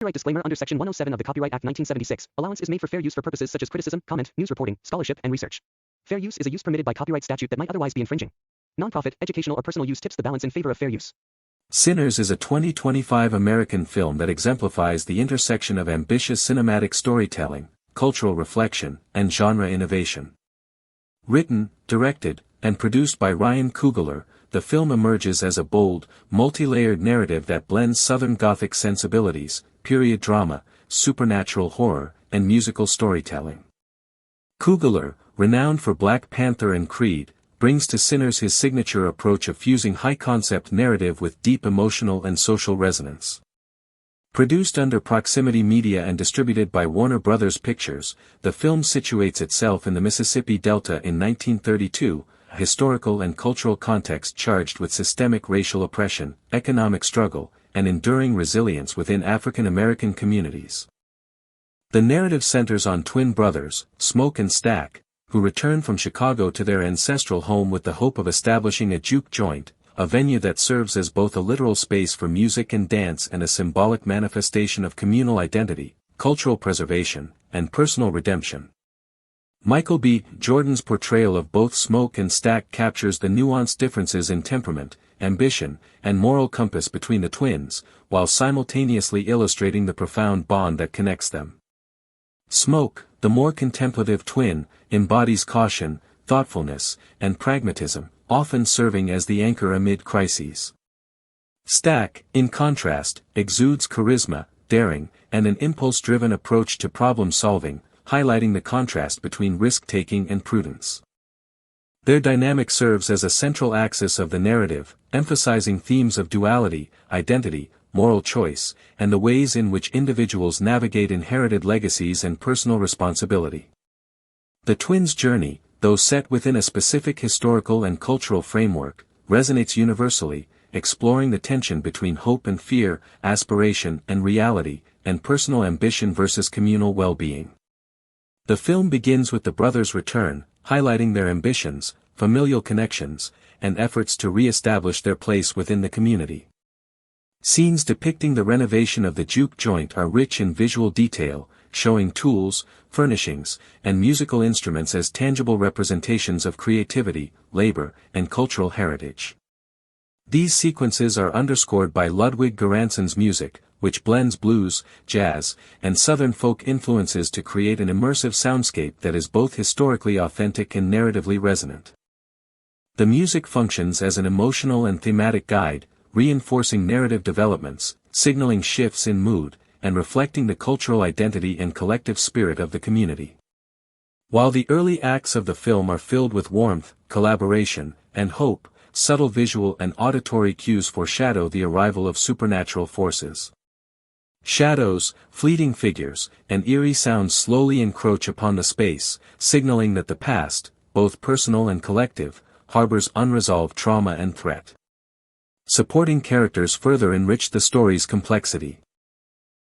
Copyright disclaimer under Section 107 of the Copyright Act 1976. Allowance is made for fair use for purposes such as criticism, comment, news reporting, scholarship, and research. Fair use is a use permitted by copyright statute that might otherwise be infringing. Nonprofit, educational, or personal use tips the balance in favor of fair use. Sinners is a 2025 American film that exemplifies the intersection of ambitious cinematic storytelling, cultural reflection, and genre innovation. Written, directed, and produced by Ryan Coogler, the film emerges as a bold, multi-layered narrative that blends Southern Gothic sensibilities, period drama, supernatural horror, and musical storytelling. Coogler, renowned for Black Panther and Creed, brings to Sinners his signature approach of fusing high-concept narrative with deep emotional and social resonance. Produced under Proximity Media and distributed by Warner Bros. Pictures, the film situates itself in the Mississippi Delta in 1932, a historical and cultural context charged with systemic racial oppression, economic struggle, and enduring resilience within African American communities. The narrative centers on twin brothers, Smoke and Stack, who return from Chicago to their ancestral home with the hope of establishing a juke joint, a venue that serves as both a literal space for music and dance and a symbolic manifestation of communal identity, cultural preservation, and personal redemption. Michael B. Jordan's portrayal of both Smoke and Stack captures the nuanced differences in temperament, ambition, and moral compass between the twins, while simultaneously illustrating the profound bond that connects them. Smoke, the more contemplative twin, embodies caution, thoughtfulness, and pragmatism, often serving as the anchor amid crises. Stack, in contrast, exudes charisma, daring, and an impulse-driven approach to problem-solving, highlighting the contrast between risk-taking and prudence. Their dynamic serves as a central axis of the narrative, emphasizing themes of duality, identity, moral choice, and the ways in which individuals navigate inherited legacies and personal responsibility. The twins' journey, though set within a specific historical and cultural framework, resonates universally, exploring the tension between hope and fear, aspiration and reality, and personal ambition versus communal well-being. The film begins with the brothers' return, highlighting their ambitions, familial connections, and efforts to re-establish their place within the community. Scenes depicting the renovation of the juke joint are rich in visual detail, showing tools, furnishings, and musical instruments as tangible representations of creativity, labor, and cultural heritage. These sequences are underscored by Ludwig Göransson's music, which blends blues, jazz, and southern folk influences to create an immersive soundscape that is both historically authentic and narratively resonant. The music functions as an emotional and thematic guide, reinforcing narrative developments, signaling shifts in mood, and reflecting the cultural identity and collective spirit of the community. While the early acts of the film are filled with warmth, collaboration, and hope, subtle visual and auditory cues foreshadow the arrival of supernatural forces. Shadows, fleeting figures, and eerie sounds slowly encroach upon the space, signaling that the past, both personal and collective, harbors unresolved trauma and threat. Supporting characters further enrich the story's complexity.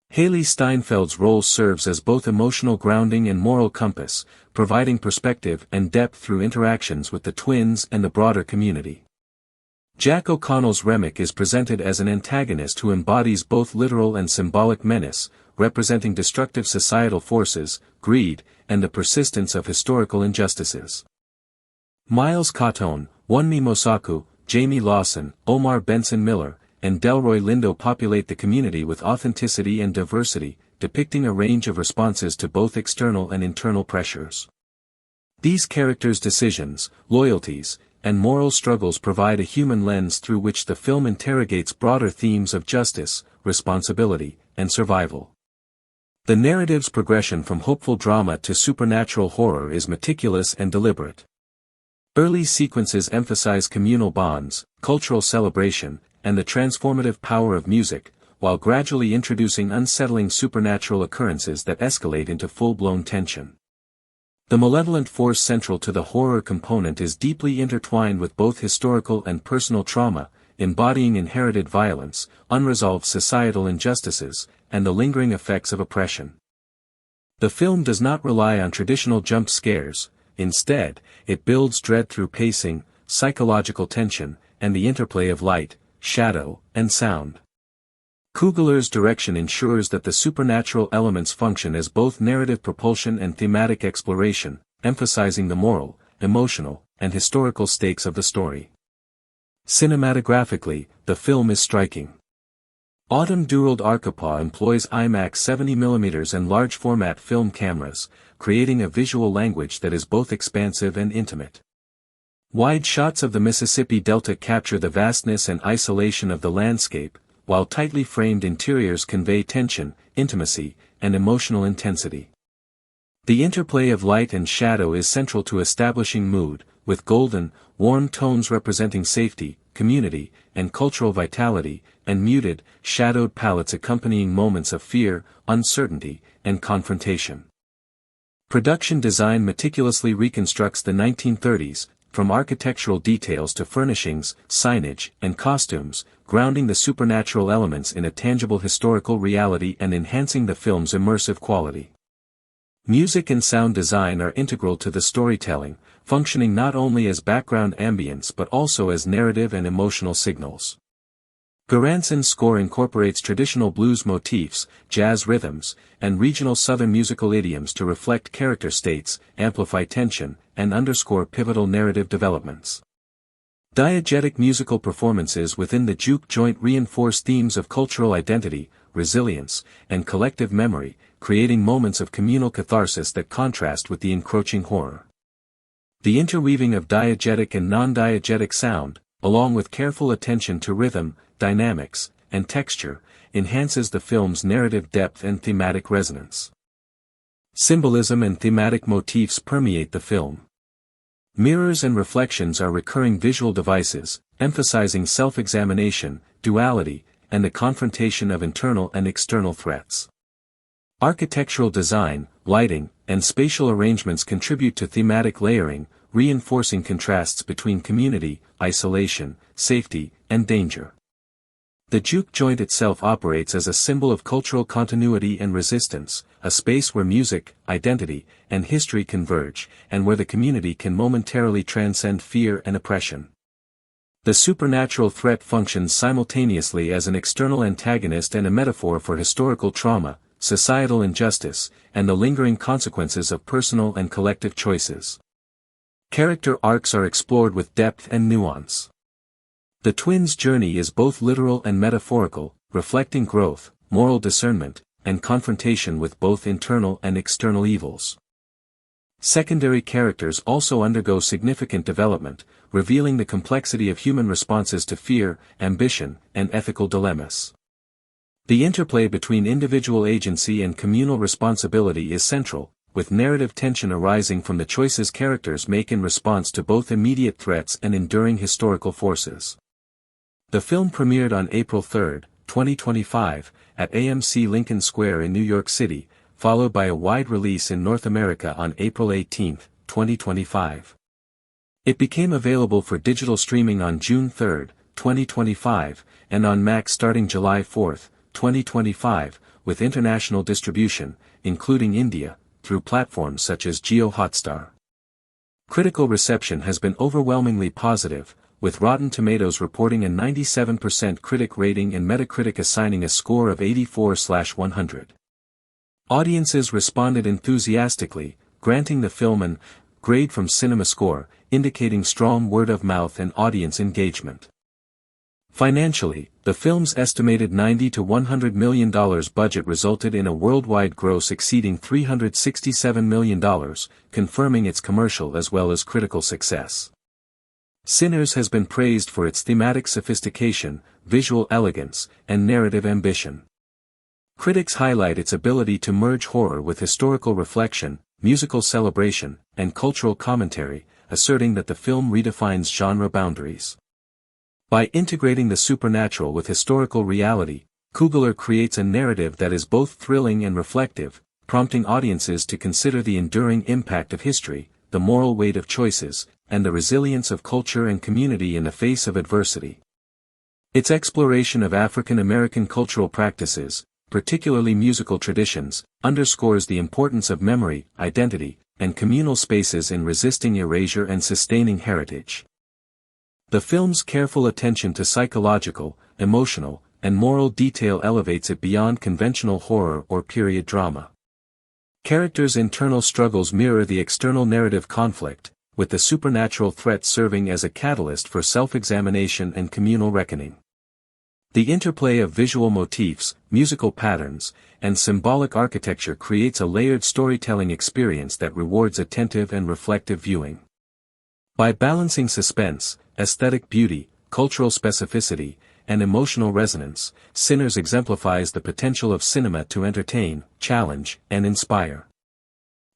Haley Steinfeld's role serves as both emotional grounding and moral compass, providing perspective and depth through interactions with the twins and the broader community. Jack O'Connell's Remick is presented as an antagonist who embodies both literal and symbolic menace, representing destructive societal forces, greed, and the persistence of historical injustices. Miles Cotone, Wunmi Mosaku, Jamie Lawson, Omar Benson Miller, and Delroy Lindo populate the community with authenticity and diversity, depicting a range of responses to both external and internal pressures. These characters' decisions, loyalties, and moral struggles provide a human lens through which the film interrogates broader themes of justice, responsibility, and survival. The narrative's progression from hopeful drama to supernatural horror is meticulous and deliberate. Early sequences emphasize communal bonds, cultural celebration, and the transformative power of music, while gradually introducing unsettling supernatural occurrences that escalate into full-blown tension. The malevolent force central to the horror component is deeply intertwined with both historical and personal trauma, embodying inherited violence, unresolved societal injustices, and the lingering effects of oppression. The film does not rely on traditional jump scares. Instead, it builds dread through pacing, psychological tension, and the interplay of light, shadow, and sound. Coogler's direction ensures that the supernatural elements function as both narrative propulsion and thematic exploration, emphasizing the moral, emotional, and historical stakes of the story. Cinematographically, the film is striking. Autumn Durald Arkapaw employs IMAX 70mm and large-format film cameras, creating a visual language that is both expansive and intimate. Wide shots of the Mississippi Delta capture the vastness and isolation of the landscape, while tightly framed interiors convey tension, intimacy, and emotional intensity. The interplay of light and shadow is central to establishing mood, with golden, warm tones representing safety, community, and cultural vitality, and muted, shadowed palettes accompanying moments of fear, uncertainty, and confrontation. Production design meticulously reconstructs the 1930s, from architectural details to furnishings, signage, and costumes, grounding the supernatural elements in a tangible historical reality and enhancing the film's immersive quality. Music and sound design are integral to the storytelling, functioning not only as background ambience but also as narrative and emotional signals. Göransson's score incorporates traditional blues motifs, jazz rhythms, and regional southern musical idioms to reflect character states, amplify tension, and underscore pivotal narrative developments. Diegetic musical performances within the juke joint reinforce themes of cultural identity, resilience, and collective memory, creating moments of communal catharsis that contrast with the encroaching horror. The interweaving of diegetic and non-diegetic sound, along with careful attention to rhythm, dynamics, and texture, enhances the film's narrative depth and thematic resonance. Symbolism and thematic motifs permeate the film. Mirrors and reflections are recurring visual devices, emphasizing self-examination, duality, and the confrontation of internal and external threats. Architectural design, lighting, and spatial arrangements contribute to thematic layering, reinforcing contrasts between community, isolation, safety, and danger. The juke joint itself operates as a symbol of cultural continuity and resistance, a space where music, identity, and history converge, and where the community can momentarily transcend fear and oppression. The supernatural threat functions simultaneously as an external antagonist and a metaphor for historical trauma, societal injustice, and the lingering consequences of personal and collective choices. Character arcs are explored with depth and nuance. The twins' journey is both literal and metaphorical, reflecting growth, moral discernment, and confrontation with both internal and external evils. Secondary characters also undergo significant development, revealing the complexity of human responses to fear, ambition, and ethical dilemmas. The interplay between individual agency and communal responsibility is central, with narrative tension arising from the choices characters make in response to both immediate threats and enduring historical forces. The film premiered on April 3, 2025, at AMC Lincoln Square in New York City, followed by a wide release in North America on April 18, 2025. It became available for digital streaming on June 3, 2025, and on Max starting July 4, 2025, with international distribution, including India, through platforms such as Jio Hotstar. Critical reception has been overwhelmingly positive, with Rotten Tomatoes reporting a 97% critic rating and Metacritic assigning a score of 84/100. Audiences responded enthusiastically, granting the film an grade from CinemaScore, indicating strong word-of-mouth and audience engagement. Financially, the film's estimated $90 to $100 million budget resulted in a worldwide gross exceeding $367 million, confirming its commercial as well as critical success. Sinners has been praised for its thematic sophistication, visual elegance, and narrative ambition. Critics highlight its ability to merge horror with historical reflection, musical celebration, and cultural commentary, asserting that the film redefines genre boundaries. By integrating the supernatural with historical reality, Coogler creates a narrative that is both thrilling and reflective, prompting audiences to consider the enduring impact of history, the moral weight of choices, and the resilience of culture and community in the face of adversity. Its exploration of African American cultural practices, particularly musical traditions, underscores the importance of memory, identity, and communal spaces in resisting erasure and sustaining heritage. The film's careful attention to psychological, emotional, and moral detail elevates it beyond conventional horror or period drama. Characters' internal struggles mirror the external narrative conflict, with the supernatural threat serving as a catalyst for self-examination and communal reckoning. The interplay of visual motifs, musical patterns, and symbolic architecture creates a layered storytelling experience that rewards attentive and reflective viewing. By balancing suspense, aesthetic beauty, cultural specificity, and emotional resonance, Sinners exemplifies the potential of cinema to entertain, challenge, and inspire.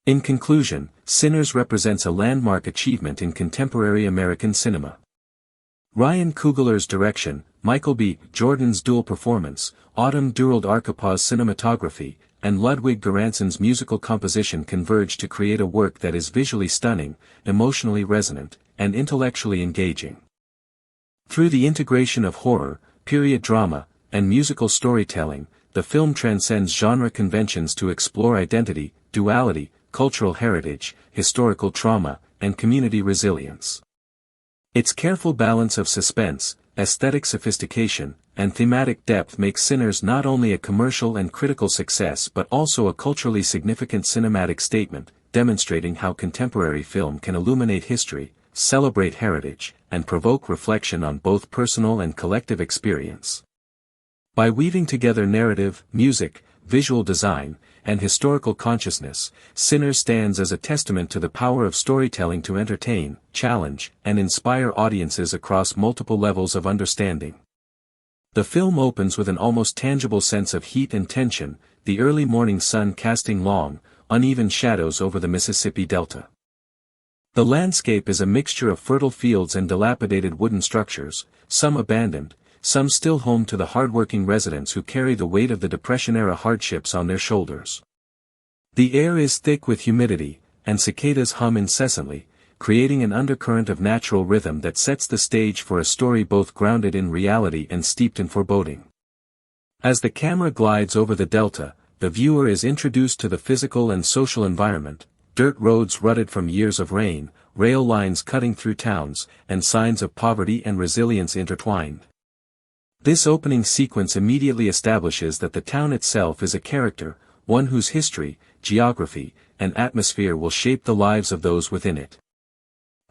In conclusion, Sinners represents a landmark achievement in contemporary American cinema. Ryan Coogler's direction, Michael B. Jordan's dual performance, Autumn Durald Archipaw's cinematography, and Ludwig Göransson's musical composition converge to create a work that is visually stunning, emotionally resonant, and intellectually engaging. Through the integration of horror, period drama, and musical storytelling, the film transcends genre conventions to explore identity, duality, cultural heritage, historical trauma, and community resilience. Its careful balance of suspense, aesthetic sophistication, and thematic depth makes Sinners not only a commercial and critical success but also a culturally significant cinematic statement, demonstrating how contemporary film can illuminate history, celebrate heritage, and provoke reflection on both personal and collective experience. By weaving together narrative, music, visual design, and historical consciousness, Sinners stands as a testament to the power of storytelling to entertain, challenge, and inspire audiences across multiple levels of understanding. The film opens with an almost tangible sense of heat and tension, the early morning sun casting long, uneven shadows over the Mississippi Delta. The landscape is a mixture of fertile fields and dilapidated wooden structures, some abandoned, some still home to the hardworking residents who carry the weight of the Depression-era hardships on their shoulders. The air is thick with humidity, and cicadas hum incessantly, creating an undercurrent of natural rhythm that sets the stage for a story both grounded in reality and steeped in foreboding. As the camera glides over the delta, the viewer is introduced to the physical and social environment: dirt roads rutted from years of rain, rail lines cutting through towns, and signs of poverty and resilience intertwined. This opening sequence immediately establishes that the town itself is a character, one whose history, geography, and atmosphere will shape the lives of those within it.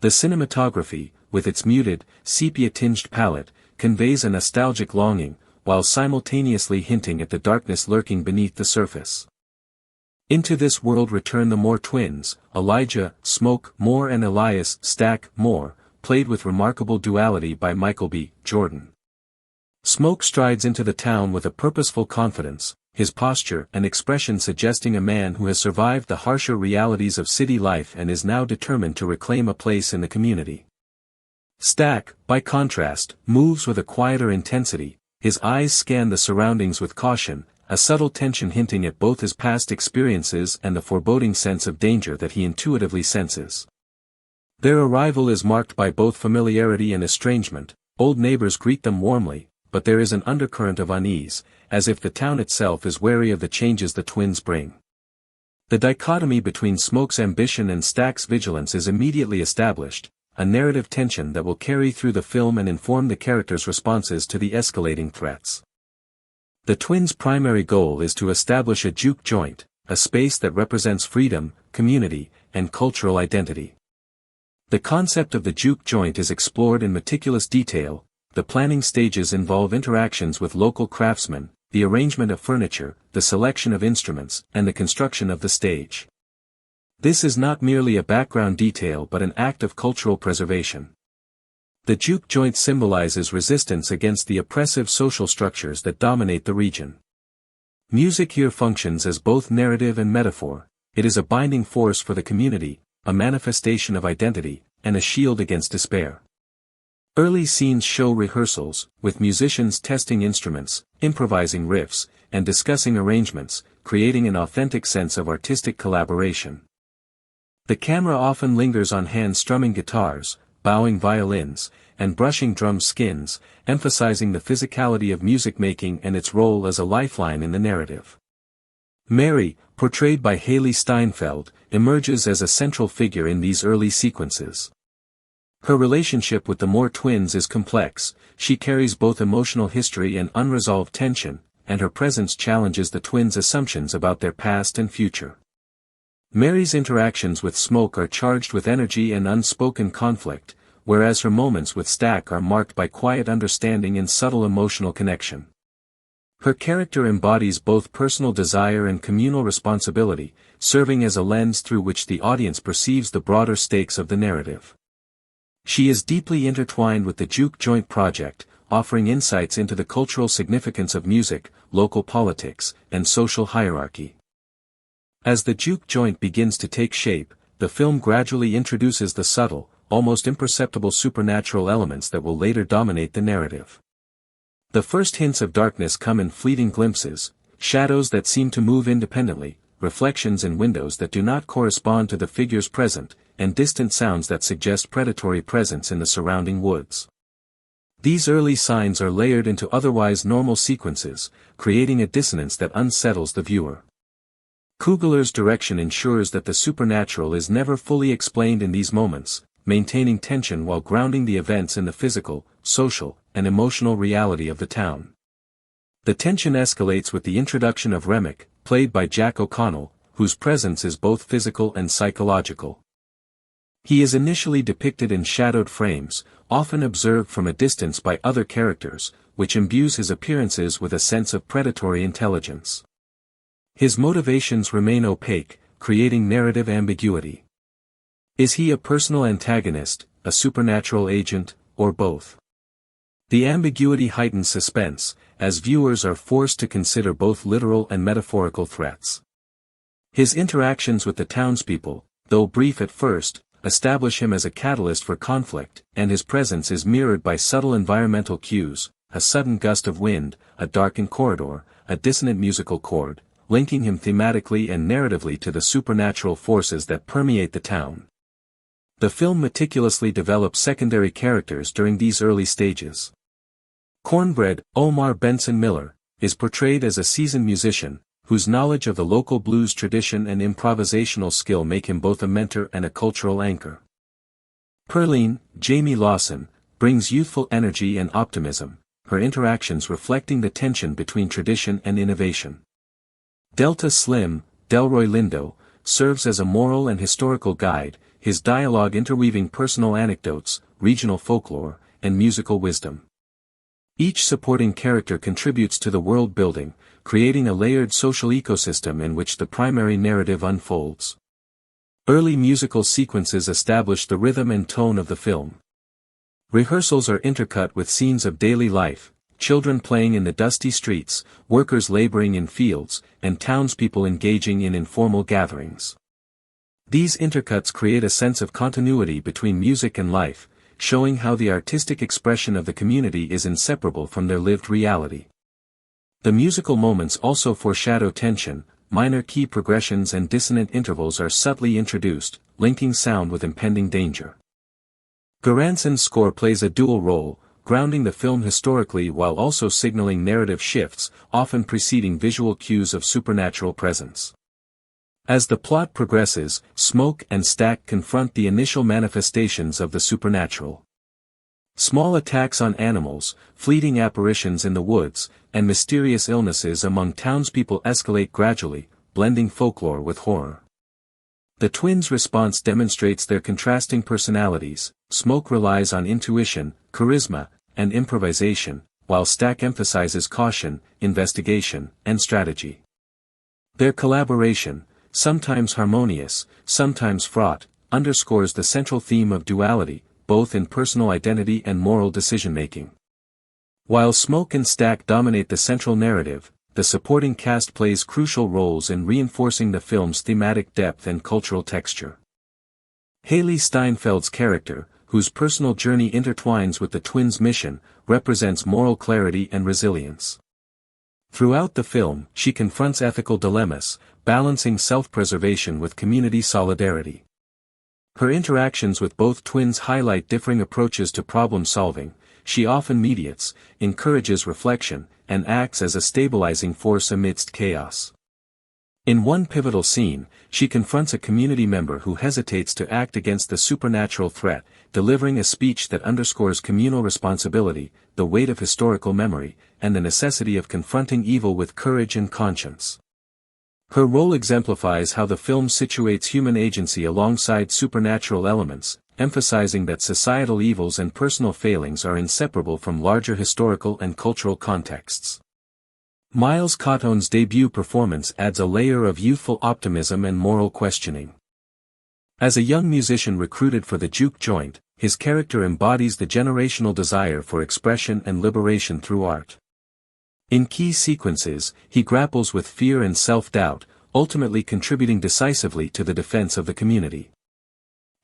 The cinematography, with its muted, sepia-tinged palette, conveys a nostalgic longing, while simultaneously hinting at the darkness lurking beneath the surface. Into this world return the Moore twins, Elijah, Smoke Moore, and Elias, Stack Moore, played with remarkable duality by Michael B. Jordan. Smoke strides into the town with a purposeful confidence, his posture and expression suggesting a man who has survived the harsher realities of city life and is now determined to reclaim a place in the community. Stack, by contrast, moves with a quieter intensity, his eyes scan the surroundings with caution, a subtle tension hinting at both his past experiences and the foreboding sense of danger that he intuitively senses. Their arrival is marked by both familiarity and estrangement. Old neighbors greet them warmly, but there is an undercurrent of unease, as if the town itself is wary of the changes the twins bring. The dichotomy between Smoke's ambition and Stack's vigilance is immediately established, a narrative tension that will carry through the film and inform the characters' responses to the escalating threats. The twins' primary goal is to establish a juke joint, a space that represents freedom, community, and cultural identity. The concept of the juke joint is explored in meticulous detail. The planning stages involve interactions with local craftsmen, the arrangement of furniture, the selection of instruments, and the construction of the stage. This is not merely a background detail but an act of cultural preservation. The juke joint symbolizes resistance against the oppressive social structures that dominate the region. Music here functions as both narrative and metaphor. It is a binding force for the community, a manifestation of identity, and a shield against despair. Early scenes show rehearsals, with musicians testing instruments, improvising riffs, and discussing arrangements, creating an authentic sense of artistic collaboration. The camera often lingers on hands strumming guitars, bowing violins, and brushing drum skins, emphasizing the physicality of music making and its role as a lifeline in the narrative. Mary, portrayed by Haley Steinfeld, emerges as a central figure in these early sequences. Her relationship with the Moore twins is complex, she carries both emotional history and unresolved tension, and her presence challenges the twins' assumptions about their past and future. Mary's interactions with Smoke are charged with energy and unspoken conflict, whereas her moments with Stack are marked by quiet understanding and subtle emotional connection. Her character embodies both personal desire and communal responsibility, serving as a lens through which the audience perceives the broader stakes of the narrative. She is deeply intertwined with the Juke Joint Project, offering insights into the cultural significance of music, local politics, and social hierarchy. As the Juke Joint begins to take shape, the film gradually introduces the subtle, almost imperceptible supernatural elements that will later dominate the narrative. The first hints of darkness come in fleeting glimpses, shadows that seem to move independently, reflections in windows that do not correspond to the figures present, and distant sounds that suggest predatory presence in the surrounding woods. These early signs are layered into otherwise normal sequences, creating a dissonance that unsettles the viewer. Coogler's direction ensures that the supernatural is never fully explained in these moments, maintaining tension while grounding the events in the physical, social, and emotional reality of the town. The tension escalates with the introduction of Remick, played by Jack O'Connell, whose presence is both physical and psychological. He is initially depicted in shadowed frames, often observed from a distance by other characters, which imbues his appearances with a sense of predatory intelligence. His motivations remain opaque, creating narrative ambiguity. Is he a personal antagonist, a supernatural agent, or both? The ambiguity heightens suspense, as viewers are forced to consider both literal and metaphorical threats. His interactions with the townspeople, though brief at first, establish him as a catalyst for conflict, and his presence is mirrored by subtle environmental cues, a sudden gust of wind, a darkened corridor, a dissonant musical chord, linking him thematically and narratively to the supernatural forces that permeate the town. The film meticulously develops secondary characters during these early stages. Cornbread, Omar Benson Miller, is portrayed as a seasoned musician, whose knowledge of the local blues tradition and improvisational skill make him both a mentor and a cultural anchor. Pearline, Jamie Lawson, brings youthful energy and optimism, her interactions reflecting the tension between tradition and innovation. Delta Slim, Delroy Lindo, serves as a moral and historical guide, his dialogue interweaving personal anecdotes, regional folklore, and musical wisdom. Each supporting character contributes to the world building, creating a layered social ecosystem in which the primary narrative unfolds. Early musical sequences establish the rhythm and tone of the film. Rehearsals are intercut with scenes of daily life, children playing in the dusty streets, workers laboring in fields, and townspeople engaging in informal gatherings. These intercuts create a sense of continuity between music and life, showing how the artistic expression of the community is inseparable from their lived reality. The musical moments also foreshadow tension, minor key progressions and dissonant intervals are subtly introduced, linking sound with impending danger. Göransson's score plays a dual role, grounding the film historically while also signaling narrative shifts, often preceding visual cues of supernatural presence. As the plot progresses, Smoke and Stack confront the initial manifestations of the supernatural. Small attacks on animals, fleeting apparitions in the woods, and mysterious illnesses among townspeople escalate gradually, blending folklore with horror. The twins' response demonstrates their contrasting personalities. Smoke relies on intuition, charisma, and improvisation, while Stack emphasizes caution, investigation, and strategy. Their collaboration, sometimes harmonious, sometimes fraught, underscores the central theme of duality, both in personal identity and moral decision-making. While Smoke and Stack dominate the central narrative, the supporting cast plays crucial roles in reinforcing the film's thematic depth and cultural texture. Haley Steinfeld's character, whose personal journey intertwines with the twins' mission, represents moral clarity and resilience. Throughout the film, she confronts ethical dilemmas, balancing self-preservation with community solidarity. Her interactions with both twins highlight differing approaches to problem-solving. She often mediates, encourages reflection, and acts as a stabilizing force amidst chaos. In one pivotal scene, she confronts a community member who hesitates to act against the supernatural threat, delivering a speech that underscores communal responsibility, the weight of historical memory, and the necessity of confronting evil with courage and conscience. Her role exemplifies how the film situates human agency alongside supernatural elements, emphasizing that societal evils and personal failings are inseparable from larger historical and cultural contexts. Miles Cottone's debut performance adds a layer of youthful optimism and moral questioning. As a young musician recruited for the juke joint, his character embodies the generational desire for expression and liberation through art. In key sequences, he grapples with fear and self-doubt, ultimately contributing decisively to the defense of the community.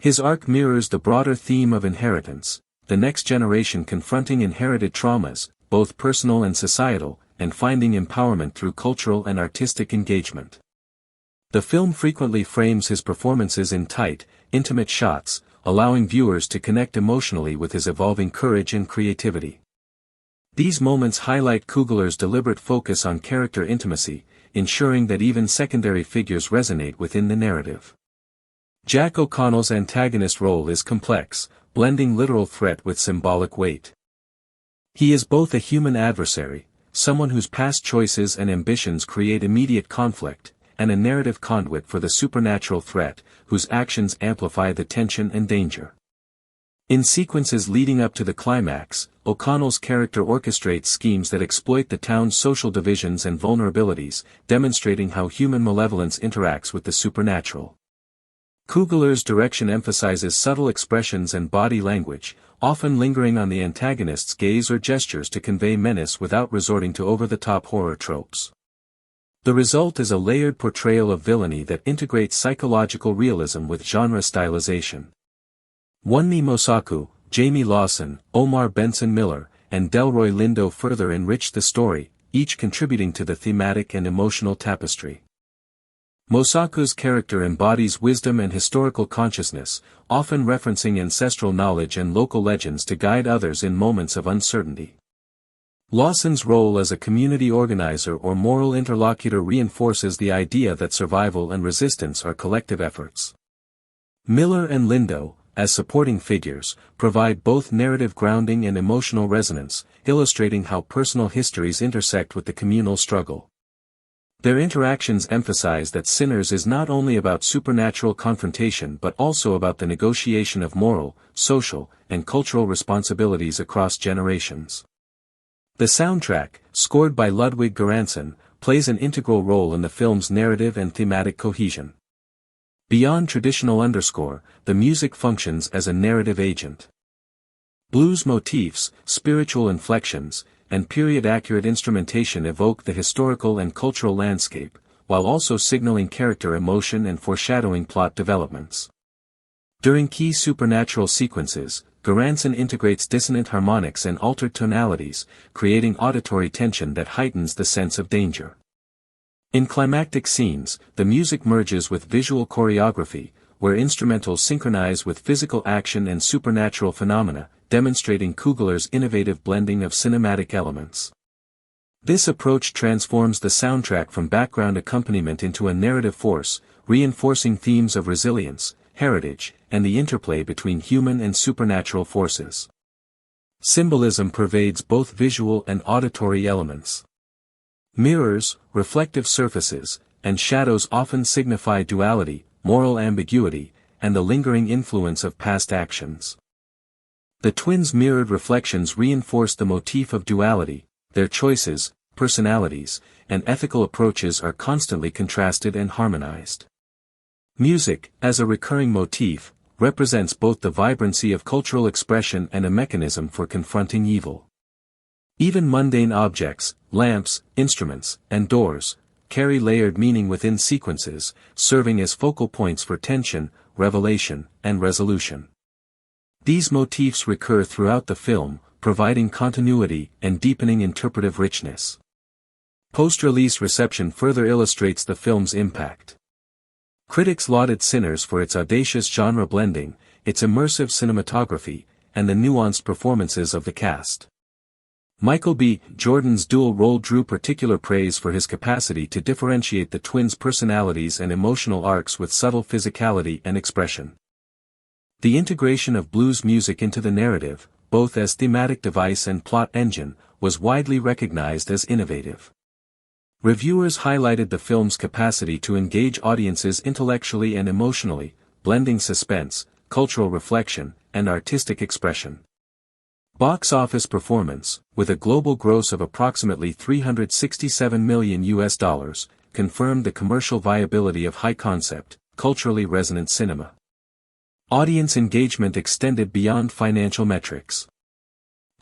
His arc mirrors the broader theme of inheritance, the next generation confronting inherited traumas, both personal and societal, and finding empowerment through cultural and artistic engagement. The film frequently frames his performances in tight, intimate shots, allowing viewers to connect emotionally with his evolving courage and creativity. These moments highlight Coogler's deliberate focus on character intimacy, ensuring that even secondary figures resonate within the narrative. Jack O'Connell's antagonist role is complex, blending literal threat with symbolic weight. He is both a human adversary, someone whose past choices and ambitions create immediate conflict, and a narrative conduit for the supernatural threat, whose actions amplify the tension and danger. In sequences leading up to the climax, O'Connell's character orchestrates schemes that exploit the town's social divisions and vulnerabilities, demonstrating how human malevolence interacts with the supernatural. Coogler's direction emphasizes subtle expressions and body language, often lingering on the antagonist's gaze or gestures to convey menace without resorting to over-the-top horror tropes. The result is a layered portrayal of villainy that integrates psychological realism with genre stylization. Wunmi Mosaku, Jamie Lawson, Omar Benson Miller, and Delroy Lindo further enrich the story, each contributing to the thematic and emotional tapestry. Mosaku's character embodies wisdom and historical consciousness, often referencing ancestral knowledge and local legends to guide others in moments of uncertainty. Lawson's role as a community organizer or moral interlocutor reinforces the idea that survival and resistance are collective efforts. Miller and Lindo, as supporting figures, provide both narrative grounding and emotional resonance, illustrating how personal histories intersect with the communal struggle. Their interactions emphasize that Sinners is not only about supernatural confrontation but also about the negotiation of moral, social, and cultural responsibilities across generations. The soundtrack, scored by Ludwig Göransson, plays an integral role in the film's narrative and thematic cohesion. Beyond traditional underscore, the music functions as a narrative agent. Blues motifs, spiritual inflections, and period-accurate instrumentation evoke the historical and cultural landscape, while also signaling character emotion and foreshadowing plot developments. During key supernatural sequences, Göransson integrates dissonant harmonics and altered tonalities, creating auditory tension that heightens the sense of danger. In climactic scenes, the music merges with visual choreography, where instrumentals synchronize with physical action and supernatural phenomena, demonstrating Coogler's innovative blending of cinematic elements. This approach transforms the soundtrack from background accompaniment into a narrative force, reinforcing themes of resilience, heritage, and the interplay between human and supernatural forces. Symbolism pervades both visual and auditory elements. Mirrors, reflective surfaces, and shadows often signify duality, moral ambiguity, and the lingering influence of past actions. The twins' mirrored reflections reinforce the motif of duality, their choices, personalities, and ethical approaches are constantly contrasted and harmonized. Music, as a recurring motif, represents both the vibrancy of cultural expression and a mechanism for confronting evil. Even mundane objects, lamps, instruments, and doors, carry layered meaning within sequences, serving as focal points for tension, revelation, and resolution. These motifs recur throughout the film, providing continuity and deepening interpretive richness. Post-release reception further illustrates the film's impact. Critics lauded Sinners for its audacious genre blending, its immersive cinematography, and the nuanced performances of the cast. Michael B. Jordan's dual role drew particular praise for his capacity to differentiate the twins' personalities and emotional arcs with subtle physicality and expression. The integration of blues music into the narrative, both as thematic device and plot engine, was widely recognized as innovative. Reviewers highlighted the film's capacity to engage audiences intellectually and emotionally, blending suspense, cultural reflection, and artistic expression. Box office performance, with a global gross of approximately $367 million, confirmed the commercial viability of high-concept, culturally resonant cinema. Audience engagement extended beyond financial metrics.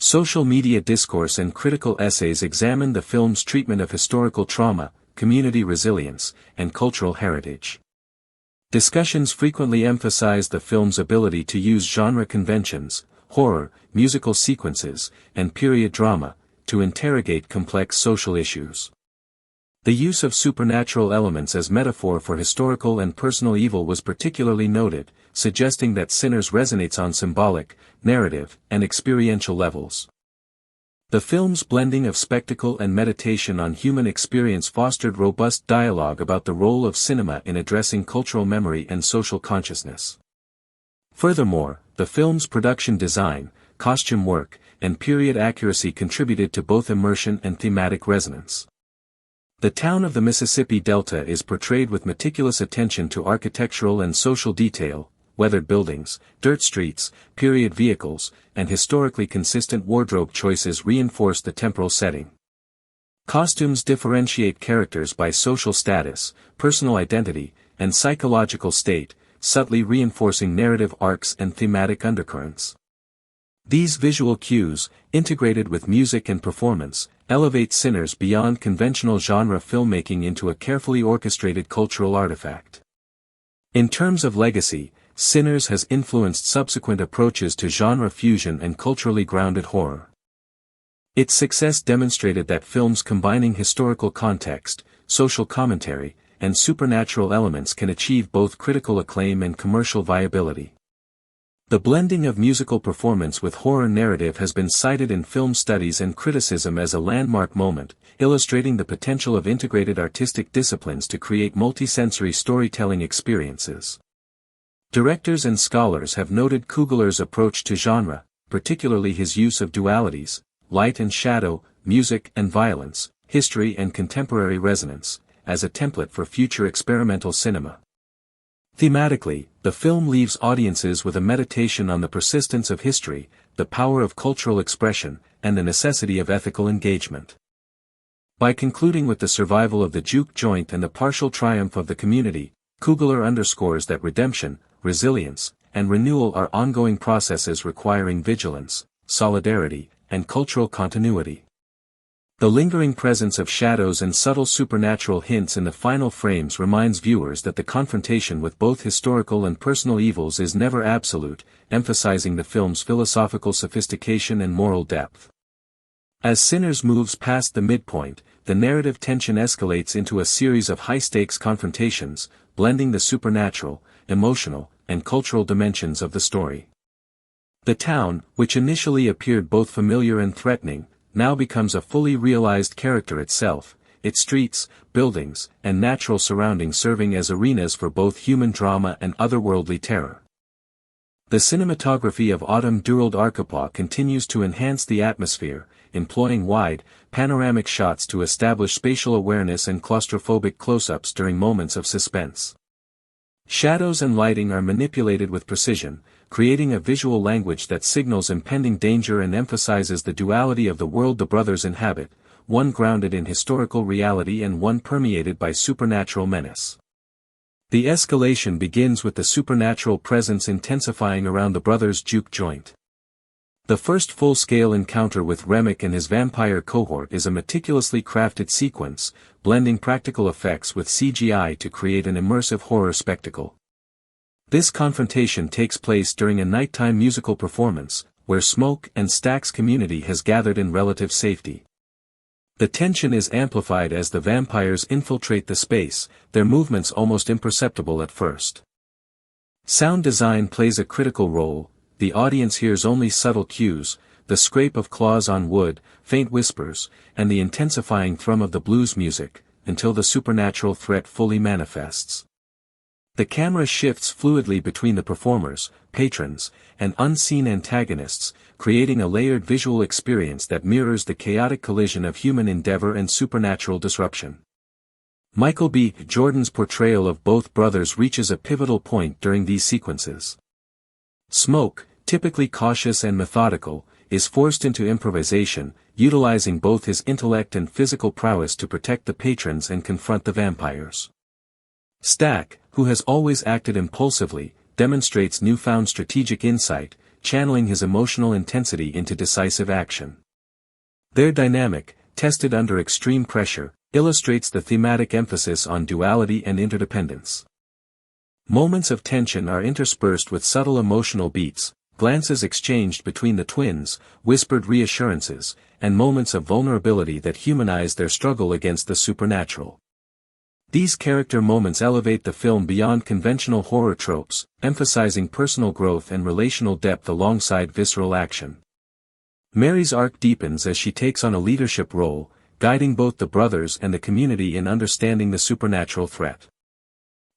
Social media discourse and critical essays examined the film's treatment of historical trauma, community resilience, and cultural heritage. Discussions frequently emphasized the film's ability to use genre conventions, horror, musical sequences, and period drama, to interrogate complex social issues. The use of supernatural elements as metaphor for historical and personal evil was particularly noted, suggesting that Sinners resonates on symbolic, narrative, and experiential levels. The film's blending of spectacle and meditation on human experience fostered robust dialogue about the role of cinema in addressing cultural memory and social consciousness. Furthermore, the film's production design, costume work, and period accuracy contributed to both immersion and thematic resonance. The town of the Mississippi Delta is portrayed with meticulous attention to architectural and social detail, weathered buildings, dirt streets, period vehicles, and historically consistent wardrobe choices reinforce the temporal setting. Costumes differentiate characters by social status, personal identity, and psychological state, subtly reinforcing narrative arcs and thematic undercurrents. These visual cues, integrated with music and performance, elevate Sinners beyond conventional genre filmmaking into a carefully orchestrated cultural artifact. In terms of legacy, Sinners has influenced subsequent approaches to genre fusion and culturally grounded horror. Its success demonstrated that films combining historical context, social commentary, and supernatural elements can achieve both critical acclaim and commercial viability. The blending of musical performance with horror narrative has been cited in film studies and criticism as a landmark moment, illustrating the potential of integrated artistic disciplines to create multisensory storytelling experiences. Directors and scholars have noted Coogler's approach to genre, particularly his use of dualities, light and shadow, music and violence, history and contemporary resonance, as a template for future experimental cinema. Thematically, the film leaves audiences with a meditation on the persistence of history, the power of cultural expression, and the necessity of ethical engagement. By concluding with the survival of the juke joint and the partial triumph of the community, Coogler underscores that redemption, resilience, and renewal are ongoing processes requiring vigilance, solidarity, and cultural continuity. The lingering presence of shadows and subtle supernatural hints in the final frames reminds viewers that the confrontation with both historical and personal evils is never absolute, emphasizing the film's philosophical sophistication and moral depth. As Sinners moves past the midpoint, the narrative tension escalates into a series of high-stakes confrontations, blending the supernatural, emotional, and cultural dimensions of the story. The town, which initially appeared both familiar and threatening, now becomes a fully realized character itself, its streets, buildings, and natural surroundings serving as arenas for both human drama and otherworldly terror. The cinematography of Autumn Durald Arkapaw continues to enhance the atmosphere, employing wide, panoramic shots to establish spatial awareness and claustrophobic close-ups during moments of suspense. Shadows and lighting are manipulated with precision, creating a visual language that signals impending danger and emphasizes the duality of the world the brothers inhabit, one grounded in historical reality and one permeated by supernatural menace. The escalation begins with the supernatural presence intensifying around the brothers' juke joint. The first full-scale encounter with Remick and his vampire cohort is a meticulously crafted sequence, blending practical effects with CGI to create an immersive horror spectacle. This confrontation takes place during a nighttime musical performance, where Smoke and Stack's community has gathered in relative safety. The tension is amplified as the vampires infiltrate the space, their movements almost imperceptible at first. Sound design plays a critical role. The audience hears only subtle cues, the scrape of claws on wood, faint whispers, and the intensifying thrum of the blues music, until the supernatural threat fully manifests. The camera shifts fluidly between the performers, patrons, and unseen antagonists, creating a layered visual experience that mirrors the chaotic collision of human endeavor and supernatural disruption. Michael B. Jordan's portrayal of both brothers reaches a pivotal point during these sequences. Smoke, typically cautious and methodical, is forced into improvisation, utilizing both his intellect and physical prowess to protect the patrons and confront the vampires. Stack, who has always acted impulsively, demonstrates newfound strategic insight, channeling his emotional intensity into decisive action. Their dynamic, tested under extreme pressure, illustrates the thematic emphasis on duality and interdependence. Moments of tension are interspersed with subtle emotional beats, glances exchanged between the twins, whispered reassurances, and moments of vulnerability that humanize their struggle against the supernatural. These character moments elevate the film beyond conventional horror tropes, emphasizing personal growth and relational depth alongside visceral action. Mary's arc deepens as she takes on a leadership role, guiding both the brothers and the community in understanding the supernatural threat.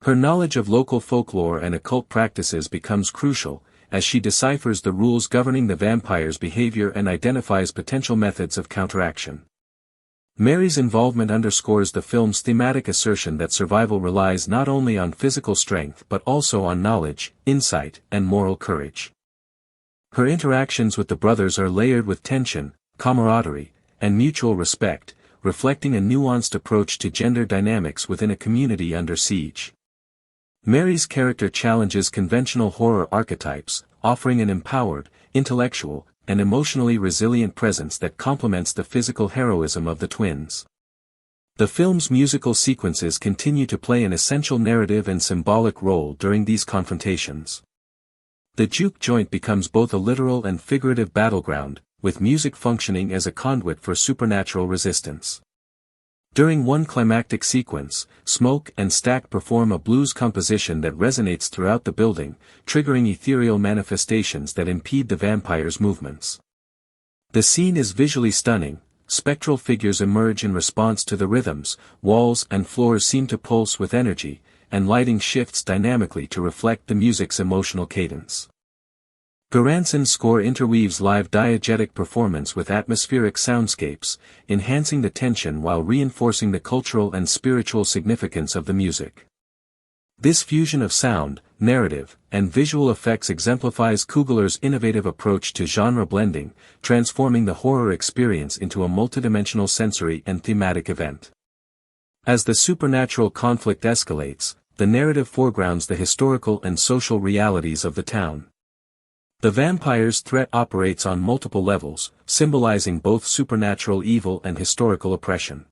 Her knowledge of local folklore and occult practices becomes crucial, as she deciphers the rules governing the vampire's behavior and identifies potential methods of counteraction. Mary's involvement underscores the film's thematic assertion that survival relies not only on physical strength but also on knowledge, insight, and moral courage. Her interactions with the brothers are layered with tension, camaraderie, and mutual respect, reflecting a nuanced approach to gender dynamics within a community under siege. Mary's character challenges conventional horror archetypes, offering an empowered, intellectual, and emotionally resilient presence that complements the physical heroism of the twins. The film's musical sequences continue to play an essential narrative and symbolic role during these confrontations. The juke joint becomes both a literal and figurative battleground, with music functioning as a conduit for supernatural resistance. During one climactic sequence, Smoke and Stack perform a blues composition that resonates throughout the building, triggering ethereal manifestations that impede the vampire's movements. The scene is visually stunning, spectral figures emerge in response to the rhythms, walls and floors seem to pulse with energy, and lighting shifts dynamically to reflect the music's emotional cadence. Göransson's score interweaves live diegetic performance with atmospheric soundscapes, enhancing the tension while reinforcing the cultural and spiritual significance of the music. This fusion of sound, narrative, and visual effects exemplifies Coogler's innovative approach to genre blending, transforming the horror experience into a multidimensional sensory and thematic event. As the supernatural conflict escalates, the narrative foregrounds the historical and social realities of the town. The vampire's threat operates on multiple levels, symbolizing both supernatural evil and historical oppression.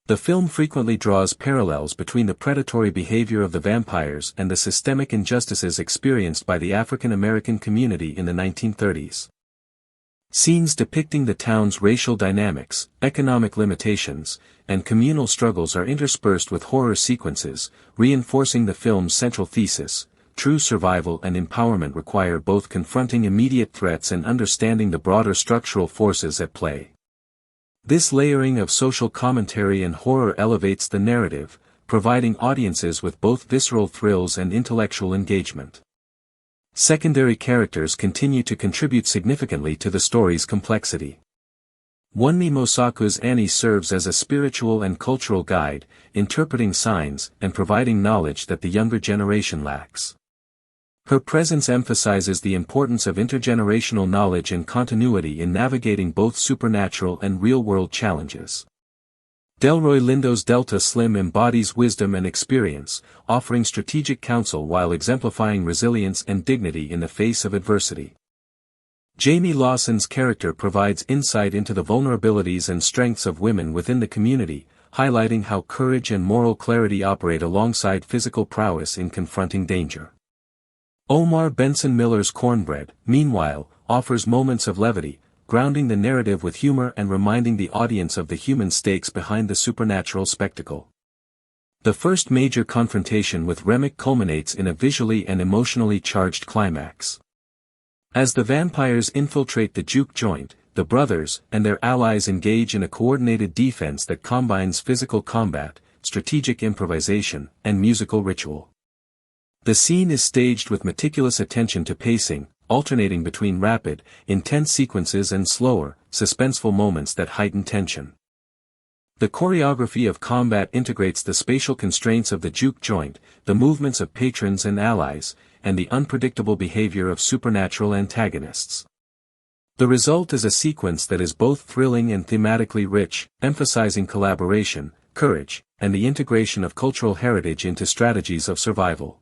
The film frequently draws parallels between the predatory behavior of the vampires and the systemic injustices experienced by the African American community in the 1930s. Scenes depicting the town's racial dynamics, economic limitations, and communal struggles are interspersed with horror sequences, reinforcing the film's central thesis. True survival and empowerment require both confronting immediate threats and understanding the broader structural forces at play. This layering of social commentary and horror elevates the narrative, providing audiences with both visceral thrills and intellectual engagement. Secondary characters continue to contribute significantly to the story's complexity. Wunmi Mosaku's Annie serves as a spiritual and cultural guide, interpreting signs and providing knowledge that the younger generation lacks. Her presence emphasizes the importance of intergenerational knowledge and continuity in navigating both supernatural and real-world challenges. Delroy Lindo's Delta Slim embodies wisdom and experience, offering strategic counsel while exemplifying resilience and dignity in the face of adversity. Jamie Lawson's character provides insight into the vulnerabilities and strengths of women within the community, highlighting how courage and moral clarity operate alongside physical prowess in confronting danger. Omar Benson Miller's Cornbread, meanwhile, offers moments of levity, grounding the narrative with humor and reminding the audience of the human stakes behind the supernatural spectacle. The first major confrontation with Remick culminates in a visually and emotionally charged climax. As the vampires infiltrate the juke joint, the brothers and their allies engage in a coordinated defense that combines physical combat, strategic improvisation, and musical ritual. The scene is staged with meticulous attention to pacing, alternating between rapid, intense sequences and slower, suspenseful moments that heighten tension. The choreography of combat integrates the spatial constraints of the juke joint, the movements of patrons and allies, and the unpredictable behavior of supernatural antagonists. The result is a sequence that is both thrilling and thematically rich, emphasizing collaboration, courage, and the integration of cultural heritage into strategies of survival.